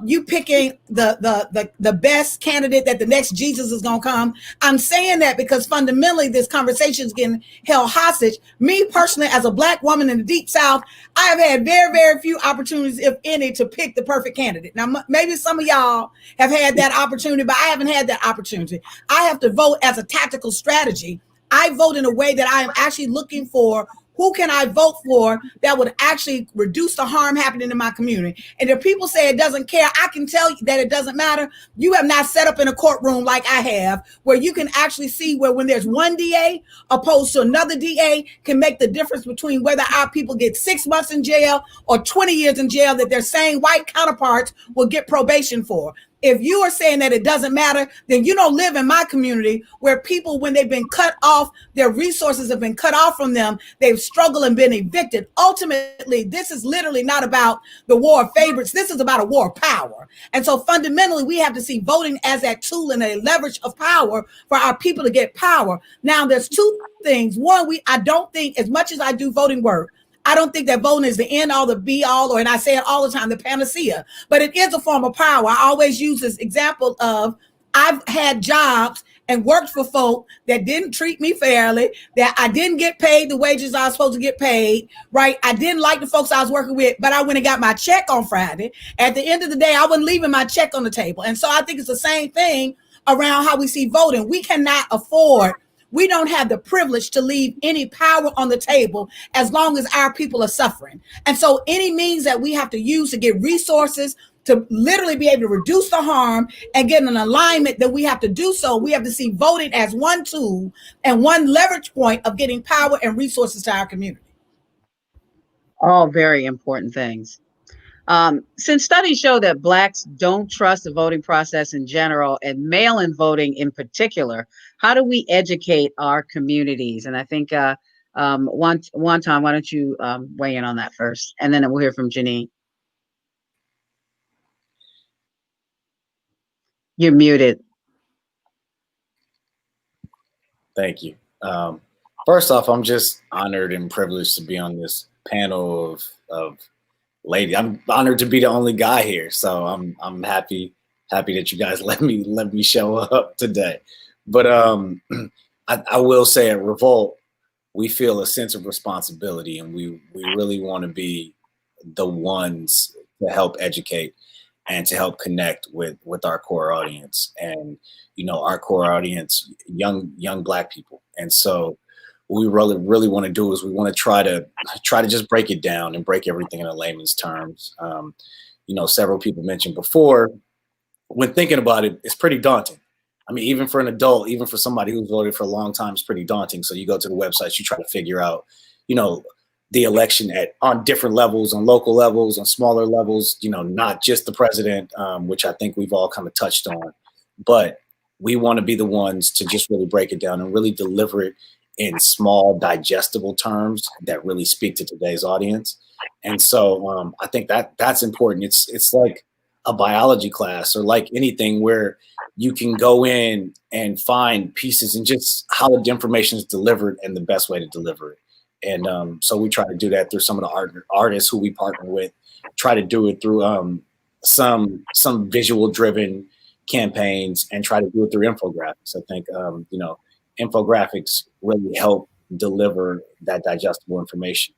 you picking the best candidate that the next Jesus is going to come. I'm saying that because fundamentally this conversation is getting held hostage. Me personally, as a Black woman in the Deep South, I have had very, very few opportunities, if any, to pick the perfect candidate. Now, maybe some of y'all have had that opportunity, but I haven't had that opportunity. I have to vote as a tactical strategy. I vote in a way that I am actually looking for who can I vote for that would actually reduce the harm happening in my community. And if people say it doesn't care, I can tell you that it doesn't matter. You have not set up in a courtroom like I have, where you can actually see where when there's one DA opposed to another DA can make the difference between whether our people get 6 months in jail or 20 years in jail that their same white counterparts will get probation for. If you are saying that it doesn't matter, then you don't live in my community where people, when they've been cut off, their resources have been cut off from them, they've struggled and been evicted. Ultimately, this is literally not about the war of favorites. This is about a war of power. And so fundamentally, we have to see voting as that tool and a leverage of power for our people to get power. Now, there's two things. One, I don't think, as much as I do voting work, I don't think that voting is the end all, the be all, and I say it all the time, the panacea, but it is a form of power. I always use this example of I've had jobs and worked for folk that didn't treat me fairly, that I didn't get paid the wages I was supposed to get paid, right? I didn't like the folks I was working with, but I went and got my check on Friday. At the end of the day, I wasn't leaving my check on the table. And so I think it's the same thing around how we see voting. We cannot afford, we don't have the privilege to leave any power on the table as long as our people are suffering. And so any means that we have to use to get resources to literally be able to reduce the harm and get an alignment that we have to do so, we have to see voting as one tool and one leverage point of getting power and resources to our community. All very important things. Since studies show that Blacks don't trust the voting process in general and mail-in voting in particular, how do we educate our communities? And I think Wonton, why don't you weigh in on that first, and then we'll hear from Janine. You're muted. Thank you. First off, I'm just honored and privileged to be on this panel of ladies. I'm honored to be the only guy here, so I'm happy that you guys let me show up today. But I will say at Revolt, we feel a sense of responsibility, and we really want to be the ones to help educate and to help connect with our core audience. And our core audience, young Black people. And so what we really want to do is we want to try to just break it down and break everything in a layman's terms. Several people mentioned before, when thinking about it, it's pretty daunting. I mean, even for an adult, even for somebody who's voted for a long time, it's pretty daunting. So you go to the websites, you try to figure out, the election on different levels, on local levels, on smaller levels, not just the president, which I think we've all kind of touched on, but we want to be the ones to just really break it down and really deliver it in small, digestible terms that really speak to today's audience. And so I think that's important. It's like a biology class or like anything where you can go in and find pieces and just how the information is delivered and the best way to deliver it. And so we try to do that through some of the artists who we partner with, try to do it through some visual driven campaigns, and try to do it through infographics. I think, infographics really help deliver that digestible information.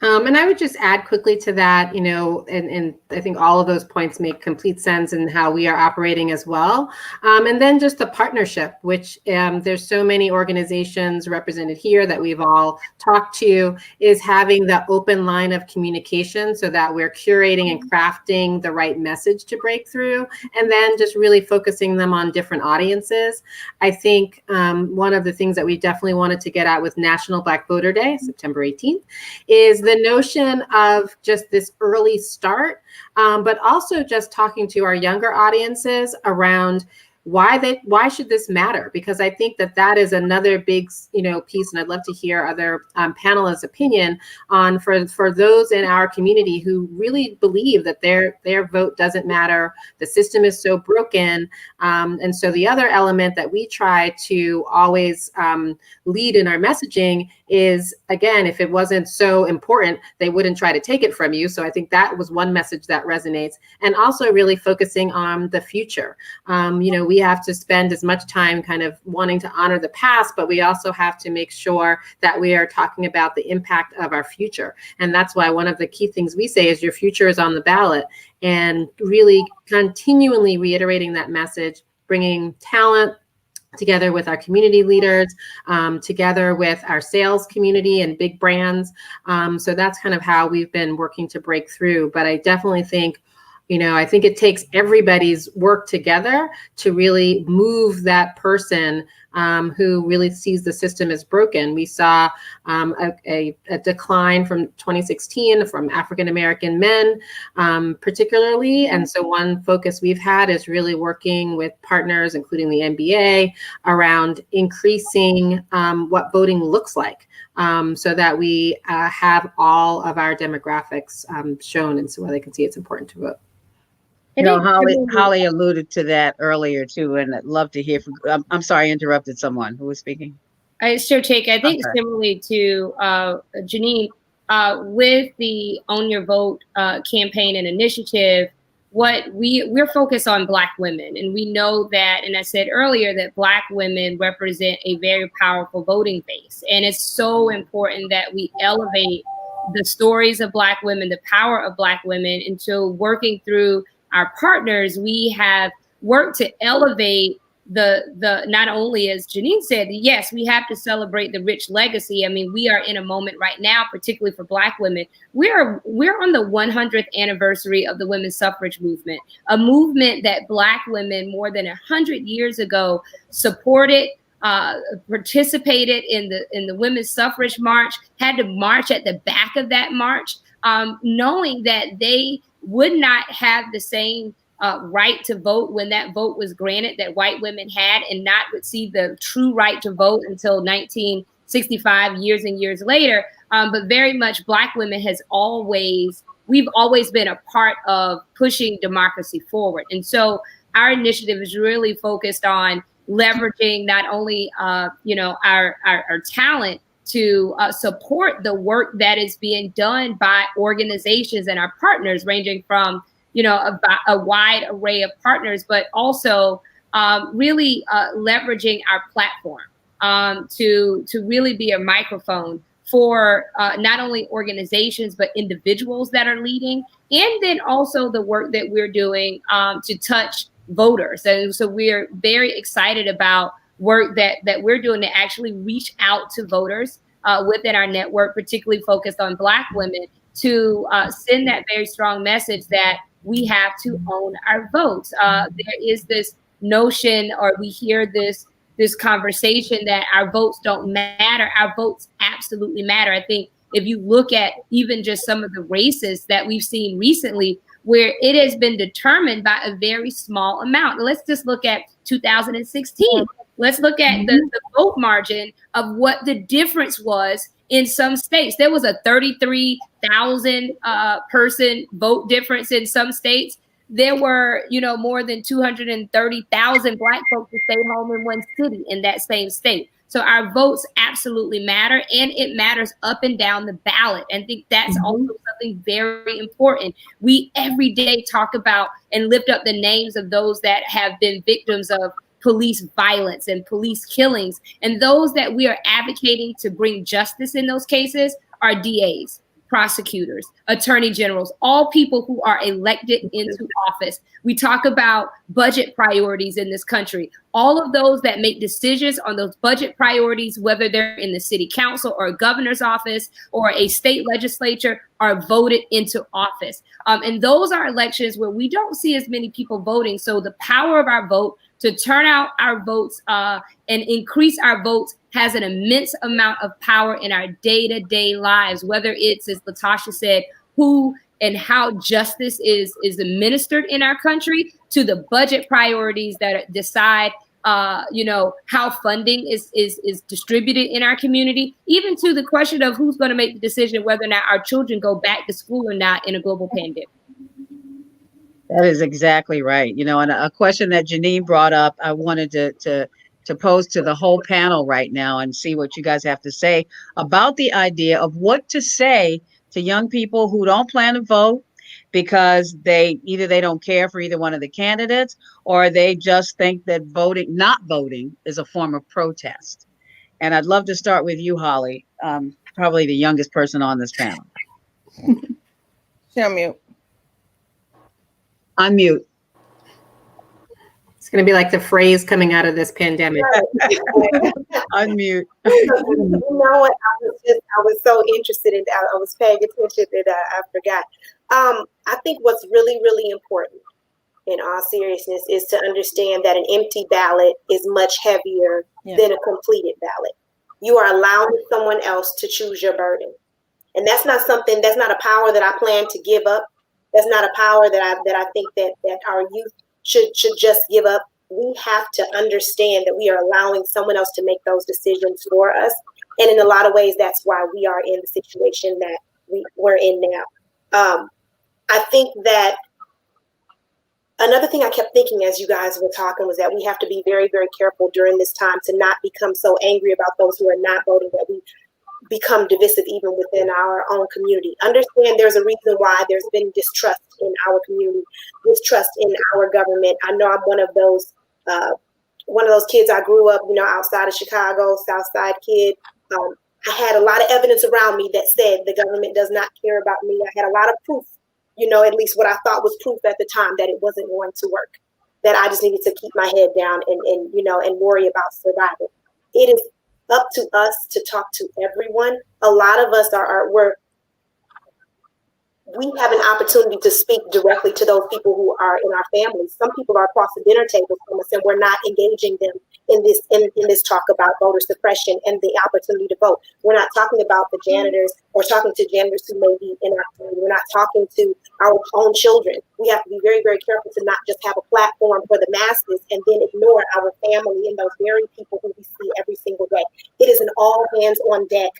And I would just add quickly to that, and I think all of those points make complete sense in how we are operating as well. And then just the partnership, which there's so many organizations represented here that we've all talked to, is having the open line of communication so that we're curating and crafting the right message to break through, and then just really focusing them on different audiences. I think one of the things that we definitely wanted to get at with National Black Voter Day, September 18th, is the notion of just this early start, but also just talking to our younger audiences around why should this matter? Because I think that is another big, piece, and I'd love to hear other panelists' opinion on for those in our community who really believe that their vote doesn't matter. The system is so broken, and so the other element that we try to always lead in our messaging is, again, if it wasn't so important, they wouldn't try to take it from you. So I think that was one message that resonates, and also really focusing on the future. We have to spend as much time kind of wanting to honor the past, but we also have to make sure that we are talking about the impact of our future. And that's why one of the key things we say is your future is on the ballot, and really continually reiterating that message, bringing talent together with our community leaders, together with our sales community and big brands. So that's kind of how we've been working to break through. But I definitely think, I think it takes everybody's work together to really move that person who really sees the system as broken. We saw a decline from 2016 from African-American men, particularly. And so one focus we've had is really working with partners, including the NBA, around increasing what voting looks like, so that we have all of our demographics shown, and so they can see it's important to vote. You know, Holly alluded to that earlier too, and I'd love to hear from. I'm sorry, I interrupted someone who was speaking. Sure, take. I think similarly to Janine, with the Own Your Vote campaign and initiative, what we're focused on Black women, and we know that, and I said earlier that Black women represent a very powerful voting base, and it's so important that we elevate the stories of Black women, the power of Black women. And so working through our partners, we have worked to elevate the not only, as Janine said, yes, we have to celebrate the rich legacy. I mean, we are in a moment right now, particularly for Black women. We're on the 100th anniversary of the women's suffrage movement, a movement that Black women more than 100 years ago supported, participated in the women's suffrage march, had to march at the back of that march, knowing that they would not have the same right to vote when that vote was granted that white women had, and not would see the true right to vote until 1965, years and years later. But very much Black women we've always been a part of pushing democracy forward. And so our initiative is really focused on leveraging not only our talent to support the work that is being done by organizations and our partners, ranging from a wide array of partners, but also really leveraging our platform to really be a microphone for not only organizations, but individuals that are leading, and then also the work that we're doing to touch voters. And so we're very excited about work that we're doing to actually reach out to voters within our network, particularly focused on Black women, to send that very strong message that we have to own our votes. There is this notion, or we hear this conversation that our votes don't matter. Our votes absolutely matter. I think if you look at even just some of the races that we've seen recently, where it has been determined by a very small amount. Let's just look at 2016. Let's look at the vote margin of what the difference was in some states. There was a 33,000 person vote difference in some states. There were, more than 230,000 Black folks who stayed home in one city in that same state. So our votes absolutely matter, and it matters up and down the ballot. And I think that's also something very important. We every day talk about and lift up the names of those that have been victims of police violence and police killings. And those that we are advocating to bring justice in those cases are DAs, prosecutors, attorney generals, all people who are elected into office. We talk about budget priorities in this country. All of those that make decisions on those budget priorities, whether they're in the city council or a governor's office or a state legislature, are voted into office. And those are elections where we don't see as many people voting. So the power of our vote to turn out our votes and increase our votes has an immense amount of power in our day-to-day lives, whether it's, as Latasha said, who and how justice is administered in our country, to the budget priorities that decide how funding is distributed in our community, even to the question of who's going to make the decision whether or not our children go back to school or not in a global pandemic. That is exactly right. And a question that Janine brought up, I wanted to pose to the whole panel right now and see what you guys have to say about the idea of what to say to young people who don't plan to vote because they don't care for either one of the candidates, or they just think that not voting is a form of protest. And I'd love to start with you, Holly, probably the youngest person on this panel. Share mute. Unmute. It's going to be like the phrase coming out of this pandemic. Unmute. You know what? I was so interested in that. I was paying attention and I forgot. I think what's really, really important in all seriousness, is to understand that an empty ballot is much heavier than a completed ballot. You are allowing someone else to choose your burden. And that's not a power that I plan to give up. That's not a power that I think that our youth should just give up. We have to understand that we are allowing someone else to make those decisions for us. And in a lot of ways, that's why we are in the situation that we're in now. I think that another thing I kept thinking as you guys were talking was that we have to be very, very careful during this time to not become so angry about those who are not voting that we become divisive even within our own community. Understand there's a reason why there's been distrust in our community, distrust in our government. I know I'm one of those kids. I grew up, outside of Chicago, South Side kid. I had a lot of evidence around me that said the government does not care about me. I had a lot of proof, at least what I thought was proof at the time that it wasn't going to work, that I just needed to keep my head down and worry about survival. It is up to us to talk to everyone. A lot of us we have an opportunity to speak directly to those people who are in our families. Some people are across the dinner table from us, and we're not engaging them in this talk about voter suppression and the opportunity to vote. We're not talking about the janitors or talking to janitors who may be in our community. We're not talking to our own children. We have to be very, very careful to not just have a platform for the masses and then ignore our family and those very people who we see every single day. It is an all hands on deck,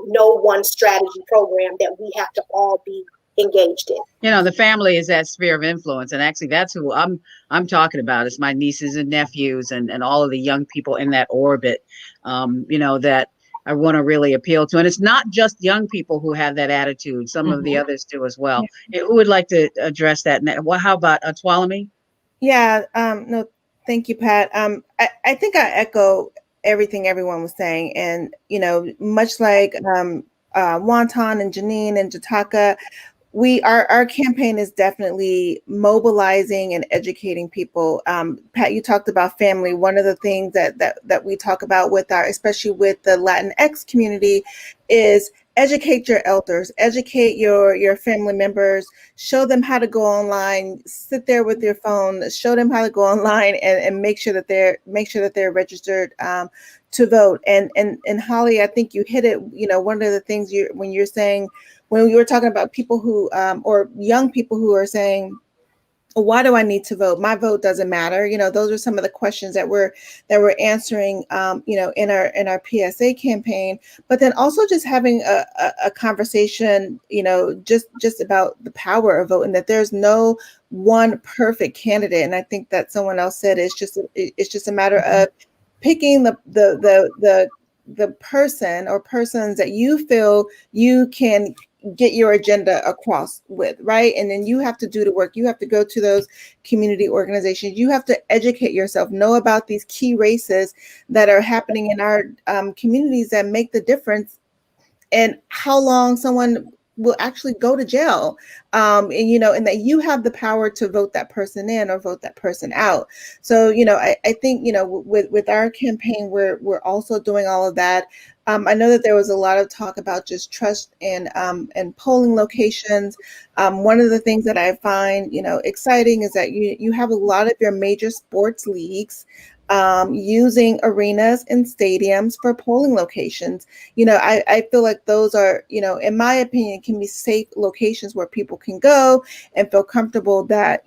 no one strategy program that we have to all be engaged in. The family is that sphere of influence, and actually that's who I'm talking about. It's my nieces and nephews and all of the young people in that orbit, that I want to really appeal to. And it's not just young people who have that attitude. Some of the others do as well. Who would like to address that? Well, how about Tuolumne? Yeah, no, thank you, Pat. I think I echo everything everyone was saying. And, much like Wonton and Janine and Jataka, our campaign is definitely mobilizing and educating people. Pat, you talked about family. One of the things that we talk about especially with the Latinx community, is educate your elders, educate your family members, show them how to go online, sit there with your phone, show them how to go online and make sure that they're registered to vote. And Holly, I think you hit it. One of the things when you were talking about people who or young people who are saying, why do I need to vote? My vote doesn't matter. Those are some of the questions that we're answering, in our PSA campaign. But then also just having a conversation, just about the power of voting. That there's no one perfect candidate, and I think that someone else said it's just a matter of picking the person or persons that you feel you can get your agenda across with, right? And then you have to do the work. You have to go to those community organizations. You have to educate yourself, know about these key races that are happening in our communities that make the difference and how long someone will actually go to jail. And that you have the power to vote that person in or vote that person out. So, I think, with our campaign, we're also doing all of that. I know that there was a lot of talk about just trust and polling locations. One of the things that I find, exciting is that you have a lot of your major sports leagues using arenas and stadiums for polling locations. I feel like those are, in my opinion, can be safe locations where people can go and feel comfortable that,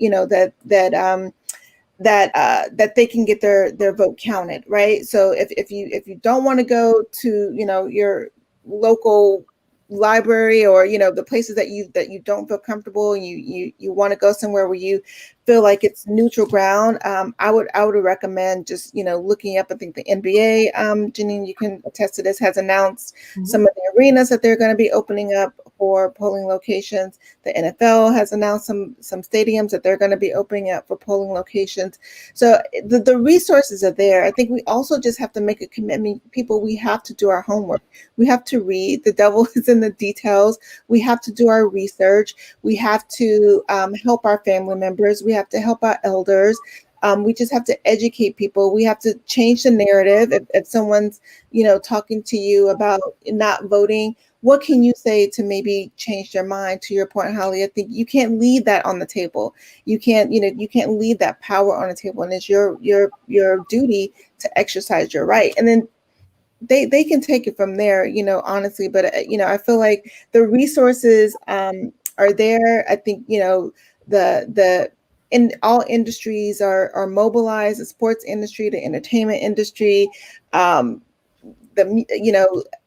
that they can get their vote counted, right? So if you don't want to go to, your local library or, the places that you don't feel comfortable and you want to go somewhere where you feel like it's neutral ground, I would recommend just, looking up. I think the NBA, Janine, you can attest to this, has announced some of the arenas that they're going to be opening up for polling locations. The NFL has announced some stadiums that they're going to be opening up for polling locations. So the resources are there. I think we also just have to make a commitment. People, we have to do our homework. We have to read. The devil is in the details. We have to do our research. We have to help our family members. We have to help our elders. We just have to educate people. We have to change the narrative. If someone's, talking to you about not voting, what can you say to maybe change their mind? To your point, Holly, I think you can't leave that on the table. You can't leave that power on the table, and it's your duty to exercise your right. And then they can take it from there, honestly. But I feel like the resources are there. I think the in all industries are mobilized. The sports industry, the entertainment industry,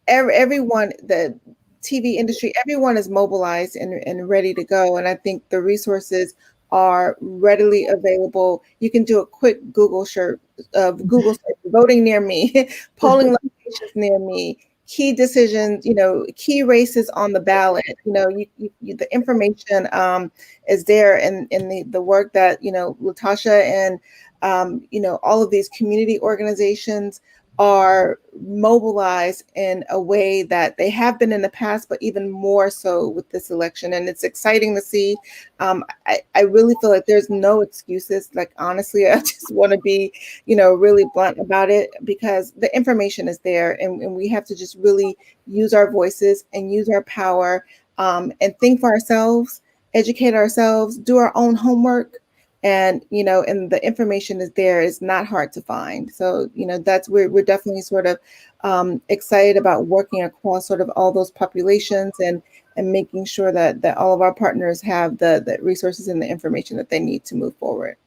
everyone, the TV industry, everyone is mobilized and ready to go. And I think the resources are readily available. You can do a quick Google search, voting near me, polling locations near me, key decisions, key races on the ballot. The information is there, and in the work that Latasha and all of these community organizations are mobilized in a way that they have been in the past, but even more so with this election. And it's exciting to see. I really feel like there's no excuses. Like, honestly, I just want to be, really blunt about it, because the information is there, and we have to just really use our voices and use our power, and think for ourselves, educate ourselves, do our own homework. And, and the information is there. It's not hard to find. So, that's where we're definitely sort of excited about working across sort of all those populations and making sure that all of our partners have the resources and the information that they need to move forward.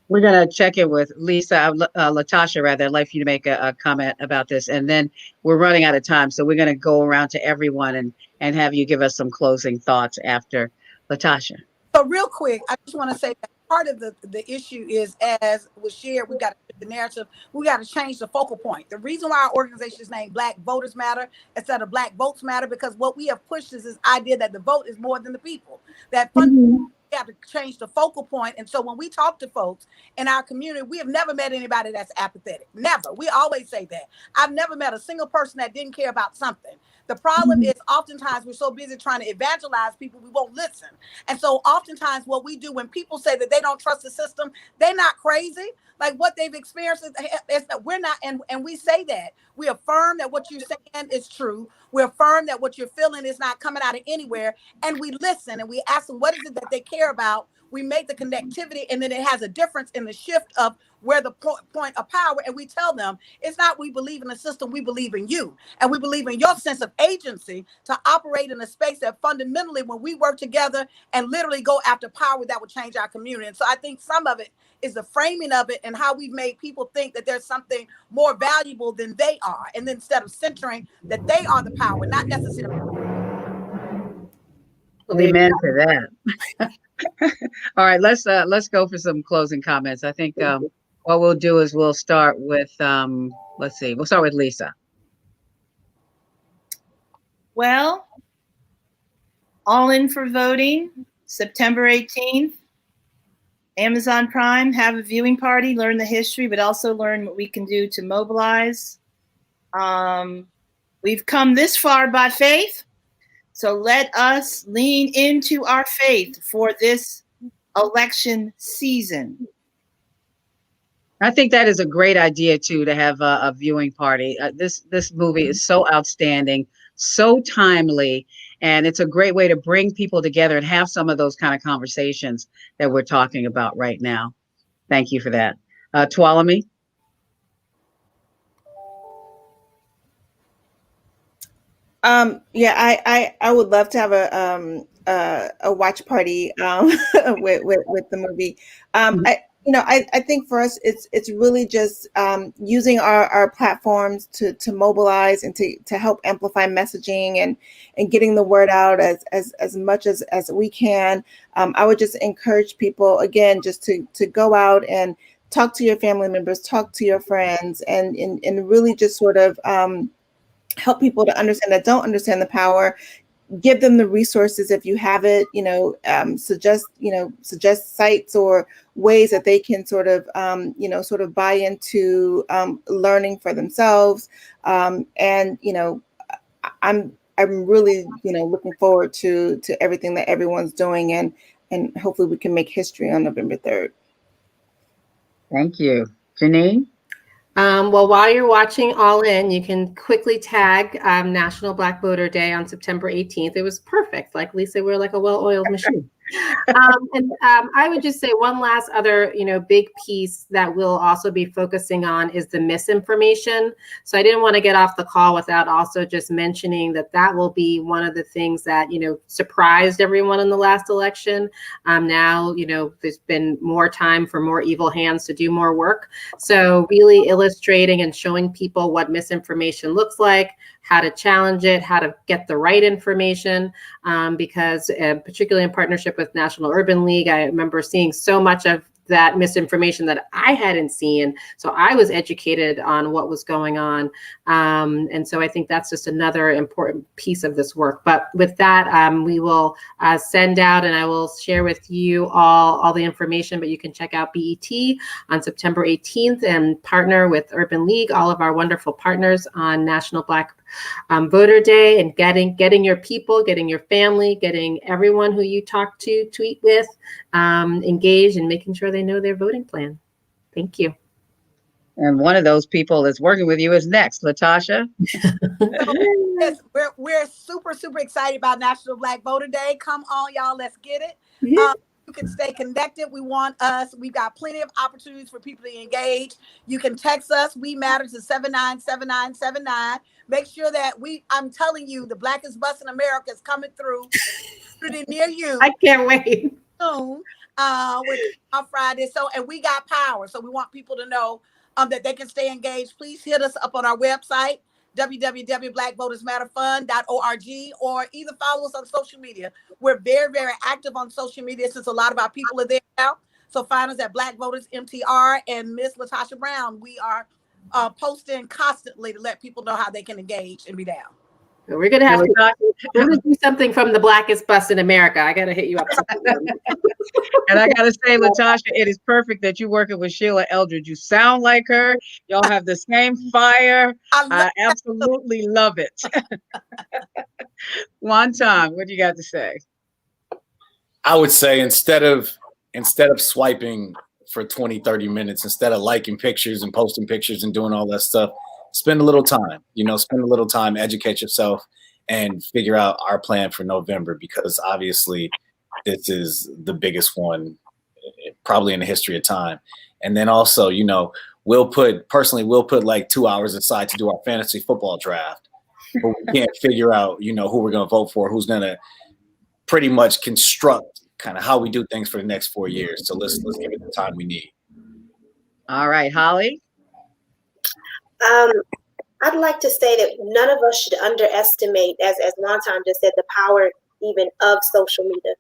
We're going to check in with Lisa, Latasha, rather. I'd like for you to make a comment about this. And then we're running out of time. So we're going to go around to everyone and have you give us some closing thoughts after Latasha. So real quick, I just want to say that part of the issue is, as was shared, we got to shift the narrative. We got to change the focal point. The reason why our organization is named Black Voters Matter instead of Black Votes Matter, because what we have pushed is this idea that the vote is more than the people. That fundamentally we have to change the focal point. And so when we talk to folks in our community, we have never met anybody that's apathetic. Never. We always say that. I've never met a single person that didn't care about something. The problem is oftentimes we're so busy trying to evangelize people, we won't listen. And so oftentimes what we do when people say that they don't trust the system, they're not crazy. Like, what they've experienced is that we're not, and we say that. We affirm that what you're saying is true. We affirm that what you're feeling is not coming out of anywhere. And we listen and we ask them what is it that they care about. We make the connectivity, and then it has a difference in the shift of where the point of power. And we tell them it's not we believe in the system, we believe in you. And we believe in your sense of agency to operate in a space that fundamentally, when we work together and literally go after power, that would change our community. And so I think some of it is the framing of it and how we've made people think that there's something more valuable than they are. And then instead of centering that they are the power, not necessarily. Amen to that. All right, let's go for some closing comments. I think what we'll do is we'll start with we'll start with Lisa. Well, all in for voting, September 18th, Amazon Prime, have a viewing party, learn the history, but also learn what we can do to mobilize. We've come this far by faith, so let us lean into our faith for this election season. I think that is a great idea too, to have a viewing party. This movie is so outstanding, so timely, and it's a great way to bring people together and have some of those kind of conversations that we're talking about right now. Thank you for that. Tuolumne? Yeah, I would love to have a watch party with the movie. I think for us it's really just using our platforms to mobilize and to help amplify messaging and getting the word out as much as we can. I would just encourage people, again, just to go out and talk to your family members, talk to your friends, and really just sort of help people to understand that don't understand the power. Give them the resources if you have it, suggest sites or ways that they can sort of buy into learning for themselves. I'm really, looking forward to everything that everyone's doing, and hopefully we can make history on November 3rd. Thank you. Janine? Well, while you're watching All In, you can quickly tag National Black Voter Day on September 18th. It was perfect. Like Lisa, we're like a well-oiled machine. I would just say one last other, big piece that we'll also be focusing on is the misinformation. So I didn't want to get off the call without also just mentioning that will be one of the things that, surprised everyone in the last election. Now, there's been more time for more evil hands to do more work. So really illustrating and showing people what misinformation looks like, how to challenge it, how to get the right information, because particularly in partnership with National Urban League, I remember seeing so much of that misinformation that I hadn't seen. So I was educated on what was going on. And so I think that's just another important piece of this work. But with that, we will send out, and I will share with you all the information, but you can check out BET on September 18th and partner with Urban League, all of our wonderful partners on National Black Voter Day, and getting your people, getting your family, getting everyone who you talk to, tweet with, engaged, and making sure they know their voting plan. Thank you. And one of those people that's working with you is next, Latasha. Yes, we're super excited about National Black Voter Day. Come on, y'all, let's get it. You can stay connected. We've got plenty of opportunities for people to engage. You can text us. We matter to 797979. Make sure that I'm telling you, the Blackest Bus in America is coming through pretty near you. I can't wait. Soon, with on Friday. And we got power. So we want people to know that they can stay engaged. Please hit us up on our website, www.blackvotersmatterfund.org, or either follow us on social media. We're very, very active on social media since a lot of our people are there now. So find us at Black Voters MTR and Miss Latasha Brown. We are posting constantly to let people know how they can engage and be down. We're going to have to do something from the Blackest Bus in America. I got to hit you up. And I got to say, Latasha, it is perfect that you're working with Sheila Eldridge. You sound like her. Y'all have the same fire. I absolutely love it. Wonton, what do you got to say? I would say instead of swiping for 20, 30 minutes, instead of liking pictures and posting pictures and doing all that stuff, spend a little time, educate yourself and figure out our plan for November, because obviously this is the biggest one probably in the history of time. And then also, we'll put like 2 hours aside to do our fantasy football draft, but we can't figure out, who we're going to vote for, who's going to pretty much construct kind of how we do things for the next 4 years. So let's give it the time we need. All right, Holly. I'd like to say that none of us should underestimate, as Wonton just said, the power even of social media.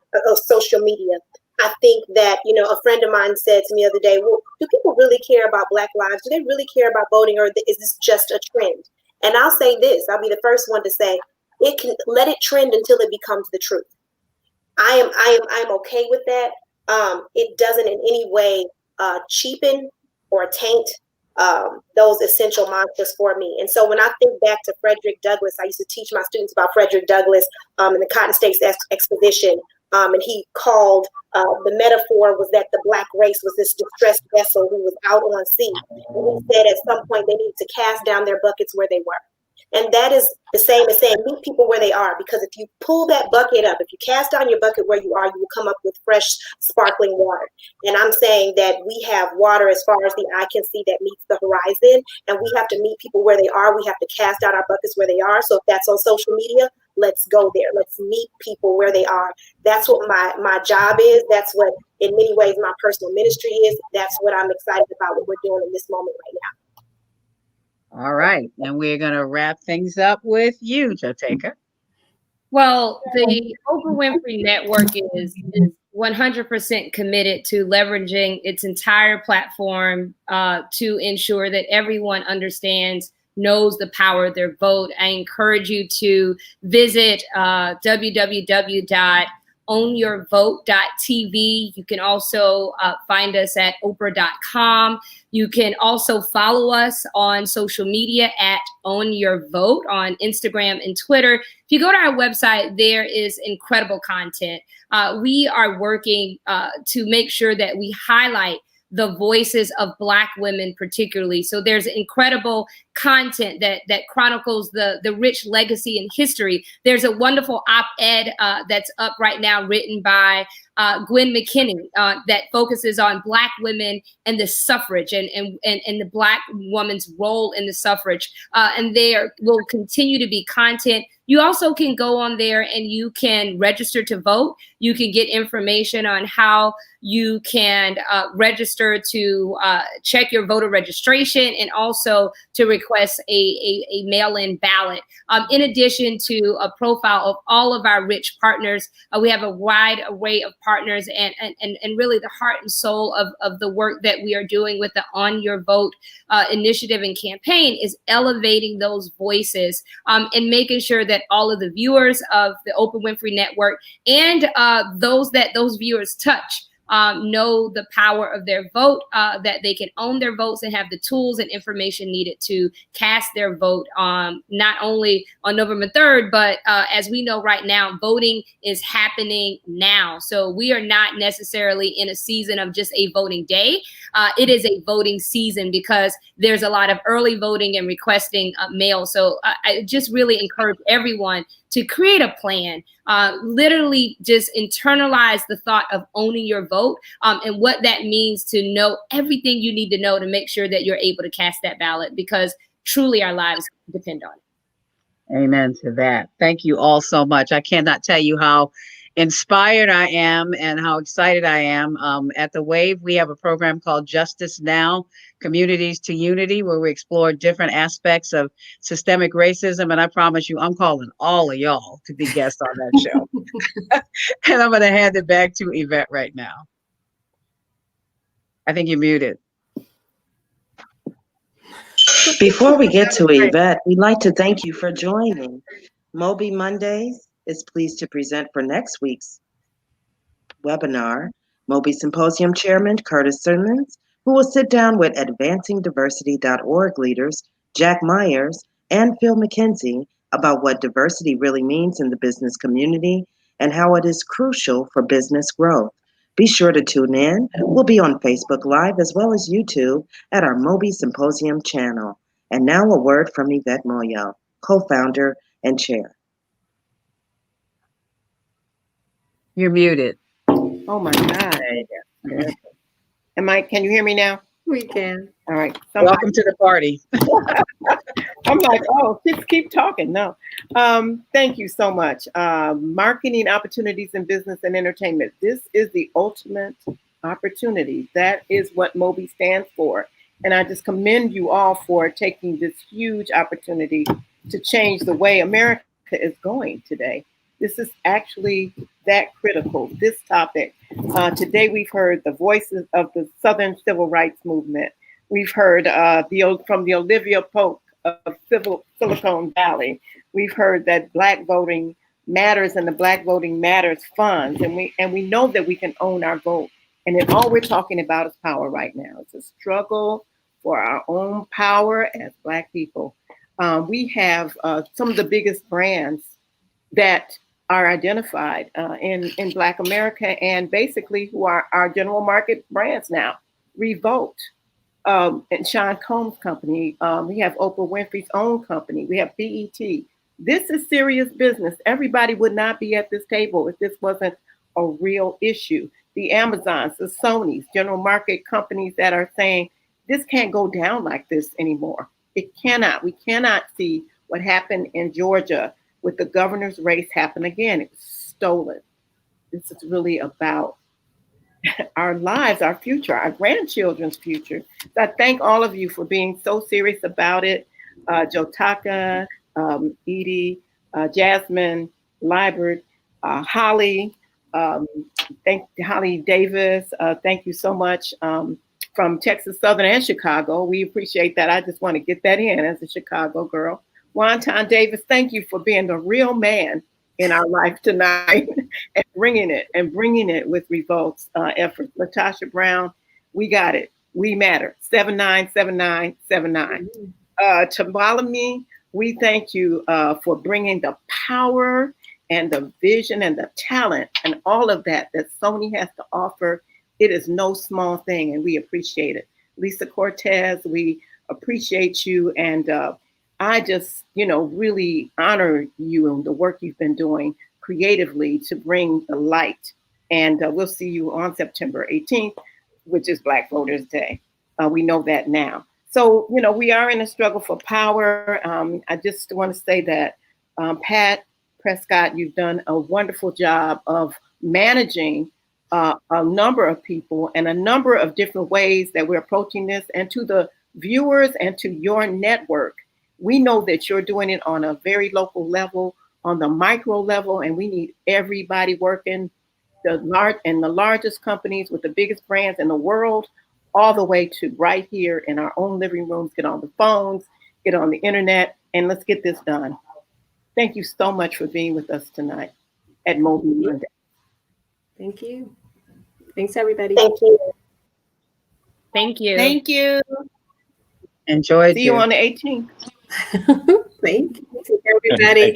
I think that, a friend of mine said to me the other day, well, do people really care about Black lives? Do they really care about voting, or is this just a trend? And I'll say this, I'll be the first one to say, it can let it trend until it becomes the truth. I am okay with that. It doesn't in any way cheapen or taint those essential mantras for me. And so when I think back to Frederick Douglass, I used to teach my students about Frederick Douglass in the Cotton States Exposition. And he called, the metaphor was that the Black race was this distressed vessel who was out on sea. And he said at some point they needed to cast down their buckets where they were. And that is the same as saying meet people where they are, because if you pull that bucket up, if you cast down your bucket where you are, you will come up with fresh, sparkling water. And I'm saying that we have water as far as the eye can see that meets the horizon, and we have to meet people where they are. We have to cast out our buckets where they are. So if that's on social media, let's go there. Let's meet people where they are. That's what my job is. That's what, in many ways, my personal ministry is. That's what I'm excited about, what we're doing in this moment right now. All right. And we're going to wrap things up with you, Joteka. Well, the Oprah Winfrey Network is 100% committed to leveraging its entire platform to ensure that everyone understands, knows the power of their vote. I encourage you to visit www.ownyourvote.tv. You can also find us at oprah.com. You can also follow us on social media at Own Your Vote on Instagram and Twitter. If you go to our website, there is incredible content. We are working to make sure that we highlight the voices of Black women particularly. So there's incredible content that chronicles the rich legacy and history. There's a wonderful op-ed that's up right now written by Gwen McKinney that focuses on Black women and the suffrage and the Black woman's role in the suffrage. And there will continue to be content. You also can go on there and you can register to vote. You can get information on how you can register to check your voter registration and also to request a mail-in ballot. In addition to a profile of all of our rich partners, we have a wide array of partners and really the heart and soul of the work that we are doing with the On Your Vote initiative and campaign is elevating those voices and making sure that all of the viewers of the Oprah Winfrey Network and those viewers touch know the power of their vote, that they can own their votes and have the tools and information needed to cast their vote not only on November 3rd, but as we know right now, voting is happening now. So we are not necessarily in a season of just a voting day. It is a voting season because there's a lot of early voting and requesting mail. So I just really encourage everyone to create a plan, literally just internalize the thought of owning your vote and what that means to know everything you need to know to make sure that you're able to cast that ballot, because truly our lives depend on it. Amen to that. Thank you all so much. I cannot tell you how inspired I am and how excited I am. At the Wave, we have a program called Justice Now, Communities to Unity, where we explore different aspects of systemic racism. And I promise you, I'm calling all of y'all to be guests on that show. And I'm going to hand it back to Yvette right now. I think you're muted. Before we get to Yvette, we'd like to thank you for joining. Moby Mondays is pleased to present for next week's webinar, Moby Symposium Chairman Curtis Simmons, who will sit down with advancingdiversity.org leaders Jack Myers and Phil McKenzie about what diversity really means in the business community and how it is crucial for business growth. Be sure to tune in. We'll be on Facebook Live as well as YouTube at our Moby Symposium channel. And now a word from Yvette Moyo, co-founder and chair. You're muted. Oh my God. Can you hear me now? We can. All right. Welcome to the party. I'm like, oh, just keep talking. No. Thank you so much. Marketing opportunities in business and entertainment. This is the ultimate opportunity. That is what Moby stands for. And I just commend you all for taking this huge opportunity to change the way America is going today. This is actually that critical, this topic. Today we've heard the voices of the Southern Civil Rights Movement. We've heard from the Olivia Polk of Silicon Valley. We've heard that Black voting matters and the Black Voting Matters funds. And we know that we can own our vote. And then all we're talking about is power right now. It's a struggle for our own power as Black people. We have some of the biggest brands that are identified in Black America and basically who are our general market brands now. Revolt and Sean Combs' company. We have Oprah Winfrey's own company. We have BET. This is serious business. Everybody would not be at this table if this wasn't a real issue. The Amazons, the Sonys, general market companies that are saying, this can't go down like this anymore. It cannot. We cannot see what happened in Georgia with the governor's race happen again. It was stolen. This is really about our lives, our future, our grandchildren's future. So I thank all of you for being so serious about it. Jotaka, Edie, Jasmine, Libert, Holly, thank Holly Davis. Thank you so much from Texas Southern and Chicago. We appreciate that. I just want to get that in as a Chicago girl. Wonton Davis, thank you for being the real man in our life tonight and bringing it with Revolt's efforts. Latasha Brown, we got it. We matter. 797979. Tabalami, we thank you for bringing the power and the vision and the talent and all of that Sony has to offer It is no small thing, and we appreciate it. Lisa Cortez, we appreciate you, and I just, really honor you and the work you've been doing creatively to bring the light. And we'll see you on September 18th, which is Black Voters Day. We know that now. So, we are in a struggle for power. I just want to say that Pat Prescott, you've done a wonderful job of managing a number of people and a number of different ways that we're approaching this. And to the viewers and to your network, we know that you're doing it on a very local level, on the micro level, and we need everybody working, the largest companies with the biggest brands in the world, all the way to right here in our own living rooms, get on the phones, get on the internet, and let's get this done. Thank you so much for being with us tonight at Mobilizing Monday. Thank you. Thanks, everybody. Thank you. Thank you. Thank you. Enjoyed See you on the 18th. Thank you, everybody. Thank you.